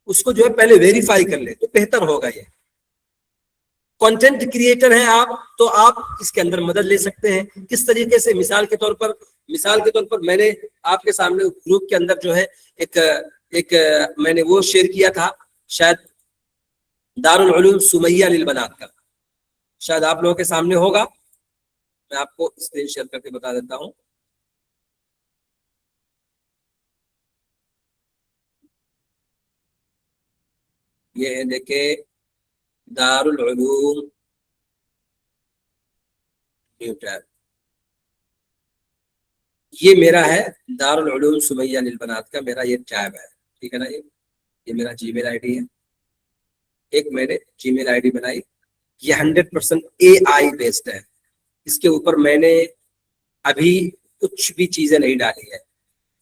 اس کو جو ہے پہلے ویریفائی کر لیں تو بہتر ہوگا۔ یہ کنٹینٹ کریٹر ہیں آپ تو آپ اس کے اندر مدد لے سکتے ہیں، کس طریقے سے؟ مثال کے طور پر میں نے آپ کے سامنے گروپ کے اندر جو ہے ایک میں نے وہ شیئر کیا تھا، شاید دارالعلوم سمیہ للبنات کا، شاید آپ لوگوں کے سامنے ہوگا، میں آپ کو اسکرین شیئر کر کے بتا دیتا ہوں۔ یہ ہے دیکھیں دارالعلوم نیو ٹیب، یہ میرا ہے دارالعلوم سمیہ للبنات کا، میرا یہ ٹیب ہے، ٹھیک ہے نا؟ یہ میرا جی میل آئی ڈی ہے، ایک میں نے جی میل آئی ڈی بنائی، یہ 100% اے آئی بیسڈ ہے، اس کے اوپر میں نے ابھی کچھ بھی چیزیں نہیں ڈالی ہے،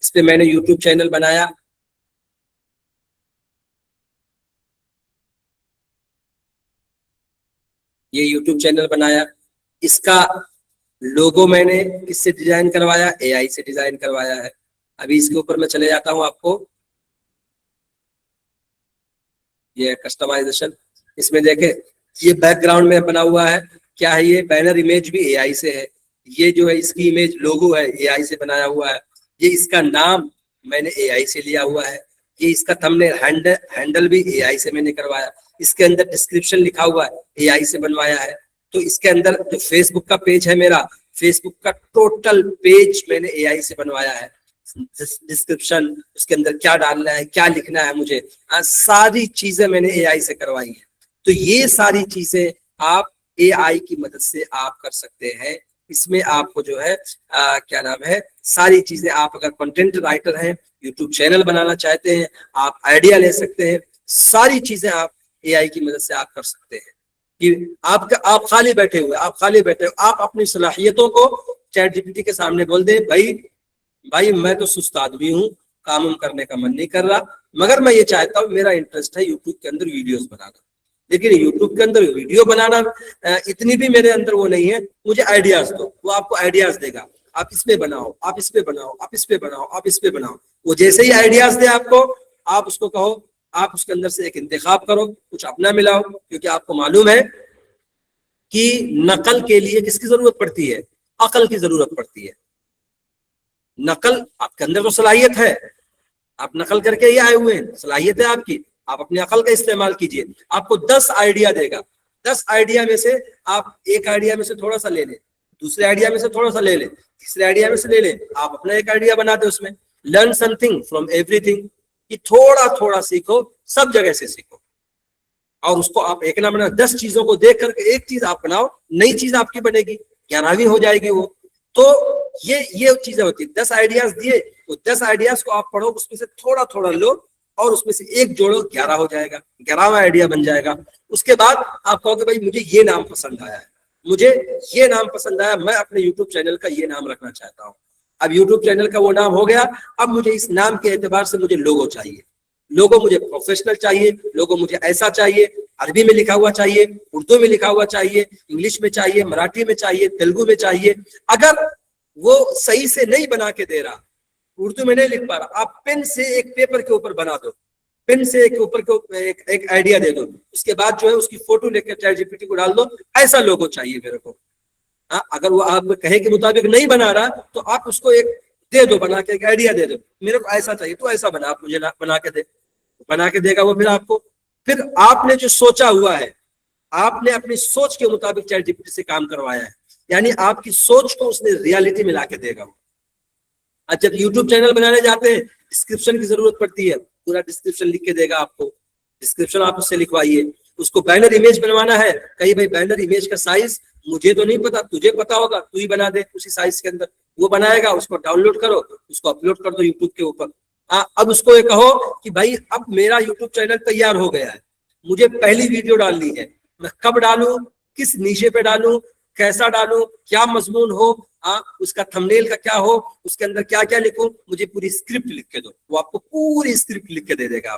اس پہ میں نے یوٹیوب چینل بنایا، یہ یوٹیوب چینل بنایا، اس کا لوگو میں نے کس سے ڈیزائن کروایا؟ اے آئی سے ڈیزائن کروایا ہے۔ ابھی اس کے اوپر میں چلے جاتا ہوں، آپ کو یہ کسٹمائزیشن، اس میں دیکھیں یہ بیک گراؤنڈ میں بنا ہوا ہے، کیا ہے یہ؟ بینر امیج بھی اے آئی سے ہے، یہ جو ہے اس کی امیج لوگو ہے اے آئی سے بنایا ہوا ہے، یہ اس کا نام میں نے اے آئی سے لیا ہوا ہے. یہ اس کا تھمبنیل ہینڈل بھی اے آئی سے میں نے کروایا. اس کے اندر ڈسکرپشن لکھا ہوا ہے اے آئی سے بنوایا ہے. تو اس کے اندر جو فیس بک کا پیج ہے میرا, فیس بک کا ٹوٹل پیج میں نے اے آئی سے بنوایا ہے. ڈسکرپشن, اس کے اندر کیا ڈالنا ہے, کیا لکھنا ہے مجھے, ساری چیزیں میں نے اے آئی سے کروائی ہیں. تو یہ ساری چیزیں آپ اے آئی کی مدد سے آپ کر سکتے ہیں. اس میں آپ کو جو ہے کیا نام ہے, ساری چیزیں, آپ اگر کنٹینٹ رائٹر ہیں, یوٹیوب چینل بنانا چاہتے ہیں, آپ آئیڈیا لے سکتے ہیں. ساری چیزیں آپ اے آئی کی مدد سے آپ کر سکتے ہیں. کہ آپ خالی بیٹھے ہوئے, آپ اپنی صلاحیتوں کو چیٹ جی پی ٹی کے سامنے بول دیں, بھائی میں تو سست آدمی ہوں, کام کرنے کا من نہیں کر رہا, مگر میں یہ چاہتا ہوں, میرا انٹرسٹ ہے یوٹیوب کے اندر ویڈیوز بنانا, لیکن یوٹیوب کے اندر ویڈیو بنانا اتنی بھی میرے اندر وہ نہیں ہے, مجھے آئیڈیاز دو. وہ آپ کو آئیڈیاز دے گا, آپ اس پہ بناؤ, آپ اس پہ بناؤ, آپ اس پہ بناؤ, آپ اس پہ بناؤ. وہ جیسے ہی آئیڈیاز دے آپ کو, آپ اس کو کہو, آپ اس کے اندر سے ایک انتخاب کرو, کچھ اپنا ملاؤ. کیونکہ آپ کو معلوم ہے کہ نقل کے لیے کس کی ضرورت پڑتی ہے, عقل کی ضرورت پڑتی ہے. نقل آپ کے اندر تو صلاحیت ہے, آپ نقل کر کے ہی آئے ہوئے ہیں, صلاحیت ہے آپ کی, آپ اپنی عقل کا استعمال کیجئے. آپ کو 10 آئیڈیا دے گا, 10 آئیڈیا میں سے آپ ایک آئیڈیا میں سے تھوڑا سا لے لیں, دوسرے آئیڈیا میں سے تھوڑا سا لے لیں, تیسرے آئیڈیا میں سے لے لیں, آپ اپنا ایک آئیڈیا بنا دیں. اس میں learn some thing from every thing, کہ تھوڑا تھوڑا سیکھو, سب جگہ سے سیکھو, اور اس کو آپ ایک نہ بنا, 10 چیزوں کو دیکھ کر کے ایک چیز آپ بناؤ, نئی چیز آپ کی بنے گی, 11ویں ہو جائے گی وہ. تو یہ چیزیں ہوتی ہیں. 10 آئیڈیاز دیے, وہ 10 آئیڈیاز کو آپ پڑھو, اس میں سے تھوڑا تھوڑا لو, اور اس میں سے ایک جوڑو, 11 ہو جائے گا, 11واں آئیڈیا بن جائے گا. اس کے بعد آپ کہو کہ بھائی مجھے یہ نام پسند آیا ہے, مجھے یہ نام پسند آیا, میں اپنے یوٹیوب چینل کا یہ نام رکھنا چاہتا ہوں. اب یوٹیوب چینل کا وہ نام ہو گیا, اب مجھے اس نام کے اعتبار سے مجھے لوگو چاہیے, لوگو مجھے پروفیشنل چاہیے, لوگو مجھے ایسا چاہیے, عربی میں لکھا ہوا چاہیے, اردو میں لکھا ہوا چاہیے, انگلش میں چاہیے, مراٹھی میں چاہیے, تیلگو میں چاہیے. اگر وہ صحیح سے نہیں بنا کے دے رہا, اردو میں نہیں لکھ پا رہا, آپ پین سے ایک پیپر کے اوپر بنا دو, پین سے ایک اوپر کے ایک آئیڈیا دے دو, اس کے بعد جو ہے اس کی فوٹو لے کر چیٹ جی پی ٹی کو ڈال دو, ایسا لوگو چاہیے میرے کو. اگر وہ آپ کہے کے مطابق نہیں بنا رہا, تو آپ اس کو ایک دے دو, بنا کے ایک آئیڈیا دے دو, میرے کو ایسا چاہیے, تو ایسا بنا, آپ مجھے بنا کے دے گا وہ. پھر آپ کو, پھر آپ نے جو سوچا ہوا ہے, آپ نے اپنی سوچ کے مطابق چیٹ جی پی ٹی سے کام کروایا ہے, یعنی آپ کی سوچ کو اس نے ریالٹی میں لا کے دے گا. جب یوٹیوب چینل بنانے جاتے ہیں, ڈسکرپشن کی ضرورت پڑتی ہے, پورا ڈسکرپشن لکھ کے دے گا آپ کو, ڈسکرپشن آپ اس سے لکھوائیے. اس کو بینر امیج بنوانا ہے, کہیں بھائی بینر امیج کا سائز مجھے تو نہیں پتا, تجھے پتا ہوگا, تو ہی بنا دے اسی سائز کے اندر. وہ بنائے گا, اس کو ڈاؤن لوڈ کرو, اس کو اپلوڈ کر دو یوٹیوب کے اوپر. اب اس کو یہ کہو کہ بھائی اب میرا یوٹیوب چینل تیار ہو گیا ہے, مجھے پہلی ویڈیو ڈالنی ہے, میں کب ڈالوں, کس نیشے پہ ڈالوں, کیسا ڈالوں, کیا مضمون ہو, اس کا تھمبنیل کا کیا ہو, اس کے اندر کیا کیا لکھوں, مجھے پوری اسکرپٹ لکھ کے دو. وہ آپ کو پوری اسکرپٹ لکھ کے دے دے گا.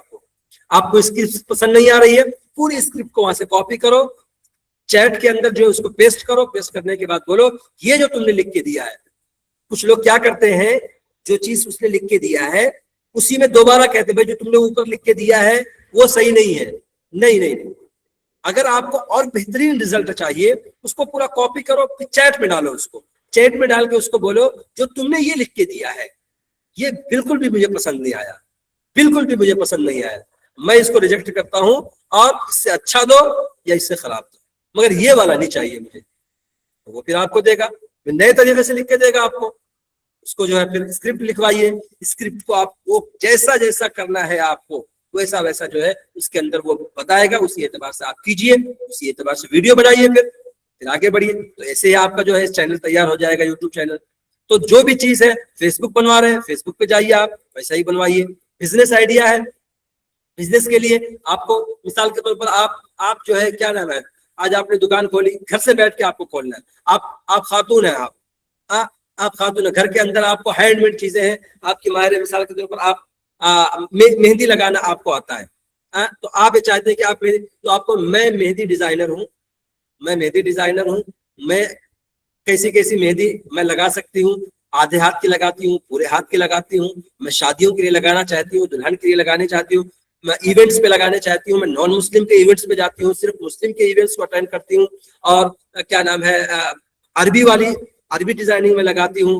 آپ کو اسکرپٹ پسند نہیں آ رہی ہے, پوری اسکرپٹ کو وہاں سے کاپی کرو, چیٹ کے اندر جو اس کو پیسٹ کرو, پیسٹ کرنے کے بعد بولو یہ جو تم نے لکھ کے دیا ہے. کچھ لوگ کیا کرتے ہیں, جو چیز اس نے لکھ کے دیا ہے اسی میں دوبارہ کہتے ہیں بھائی جو تم نے اوپر لکھ کے دیا ہے وہ صحیح نہیں ہے. نہیں, اگر آپ کو اور بہترین رزلٹ چاہیے, اس کو پورا کاپی کرو, پھر چیٹ میں ڈالو, اس کو چیٹ میں ڈال کے اس کو بولو جو تم نے یہ لکھ کے دیا ہے یہ بالکل بھی مجھے پسند نہیں آیا, بالکل بھی مجھے پسند نہیں آیا, میں اس کو ریجیکٹ کرتا ہوں, اور اس سے اچھا دو یا اس سے خراب دو, مگر یہ والا نہیں چاہیے مجھے. وہ پھر آپ کو دے گا, پھر نئے طریقے سے لکھ کے دے گا آپ کو. اس کو جو ہے پھر اسکرپٹ لکھوائیے, اسکرپٹ کو آپ کو جیسا کرنا ہے آپ کو ویسا جو ہے اس کے اندر وہ بتائے گا, اسی اعتبار سے آپ کیجئے, اسی اعتبار سے ویڈیو بنائیے, پھر آگے بڑھیے. تو ایسے ہی آپ کا جو ہے چینل تیار ہو جائے گا, یوٹیوب چینل. تو جو بھی چیز ہے, فیس بک بنوا رہے ہیں, فیس بک پہ جائیے, آپ ویسا ہی بنوائیے. بزنس آئیڈیا ہے, بزنس کے لیے آپ کو مثال کے طور پر آپ جو ہے کیا نام ہے, آج آپ نے دکان کھولی, گھر سے بیٹھ کے آپ کو کھولنا ہے, آپ خاتون ہیں, آپ خاتون ہیں, گھر کے اندر آپ کو ہینڈ میڈ چیزیں ہیں, آپ کی ماہر مثال کے طور پر آپ مہندی لگانا آپ کو آتا ہے, تو آپ یہ چاہتے ہیں کہ آپ کو, میں مہندی ڈیزائنر ہوں, میں کیسی مہندی میں لگا سکتی ہوں, آدھے ہاتھ کی لگاتی ہوں, پورے ہاتھ کی لگاتی ہوں, میں شادیوں کے لیے لگانا چاہتی ہوں, دلہن کے لیے لگانے چاہتی ہوں, میں ایونٹس پہ لگانے چاہتی ہوں, میں نان مسلم کے ایونٹس پہ جاتی ہوں, صرف مسلم کے ایونٹس کو اٹینڈ کرتی ہوں, اور کیا نام ہے عربی ڈیزائننگ میں لگاتی ہوں,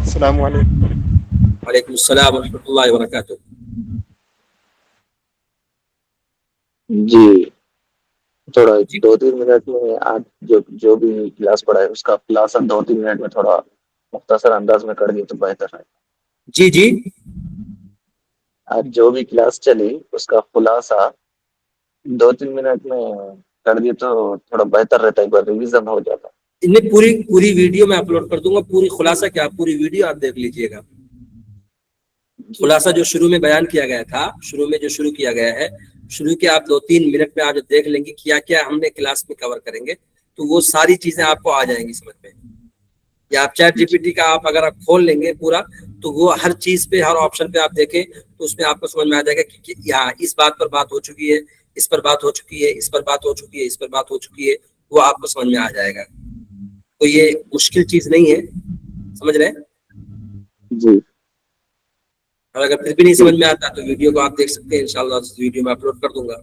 السلام علیکم. وعلیکم السلام ورحمۃ اللہ وبرکاتہ. جی تھوڑا 2-3 منٹ میں آج جو بھی کلاس پڑھا ہے اس کا خلاصہ 2-3 منٹ میں تھوڑا مختصر انداز میں کر دیے تو بہتر ہے. جی جی آج جو بھی کلاس چلی اس کا خلاصہ 2-3 منٹ میں کر دیے تو تھوڑا بہتر رہتا ہے, ایک بار ریویژن ہو جاتا. انہیں پوری ویڈیو میں اپلوڈ کر دوں گا. پوری خلاصہ کیا, پوری ویڈیو آپ دیکھ لیجئے گا. خلاصہ جو شروع میں بیان کیا گیا تھا, شروع میں جو شروع کیا گیا ہے, شروع کے آپ 2-3 منٹ میں آج دیکھ لیں گے کیا کیا ہم نے کلاس میں کور کریں گے, تو وہ ساری چیزیں آپ کو آ جائیں گی سمجھ میں. یا آپ چیٹ جی پی ٹی کا آپ اگر آپ کھول لیں گے پورا, تو وہ ہر چیز پہ, ہر آپشن پہ آپ دیکھیں تو اس میں آپ کو سمجھ میں آ جائے گا کہ یہاں اس بات پر بات ہو چکی ہے, اس پر بات ہو چکی ہے, اس پر بات ہو چکی ہے, اس پر بات ہو چکی ہے, وہ آپ کو سمجھ میں آ جائے گا. تو یہ مشکل چیز نہیں ہے, سمجھ رہے ہیں. جی اور اگر پھر بھی نہیں سمجھ میں آتا تو ویڈیو کو آپ دیکھ سکتے ہیں, انشاءاللہ اس ویڈیو میں اپلوڈ کر دوں گا.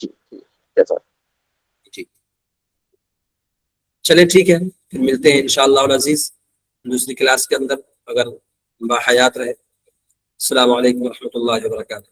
جیسا ٹھیک, چلیں ٹھیک ہے, پھر ملتے ہیں انشاءاللہ العزیز دوسری کلاس کے اندر, اگر باحیات رہے. السلام علیکم ورحمۃ اللہ وبرکاتہ.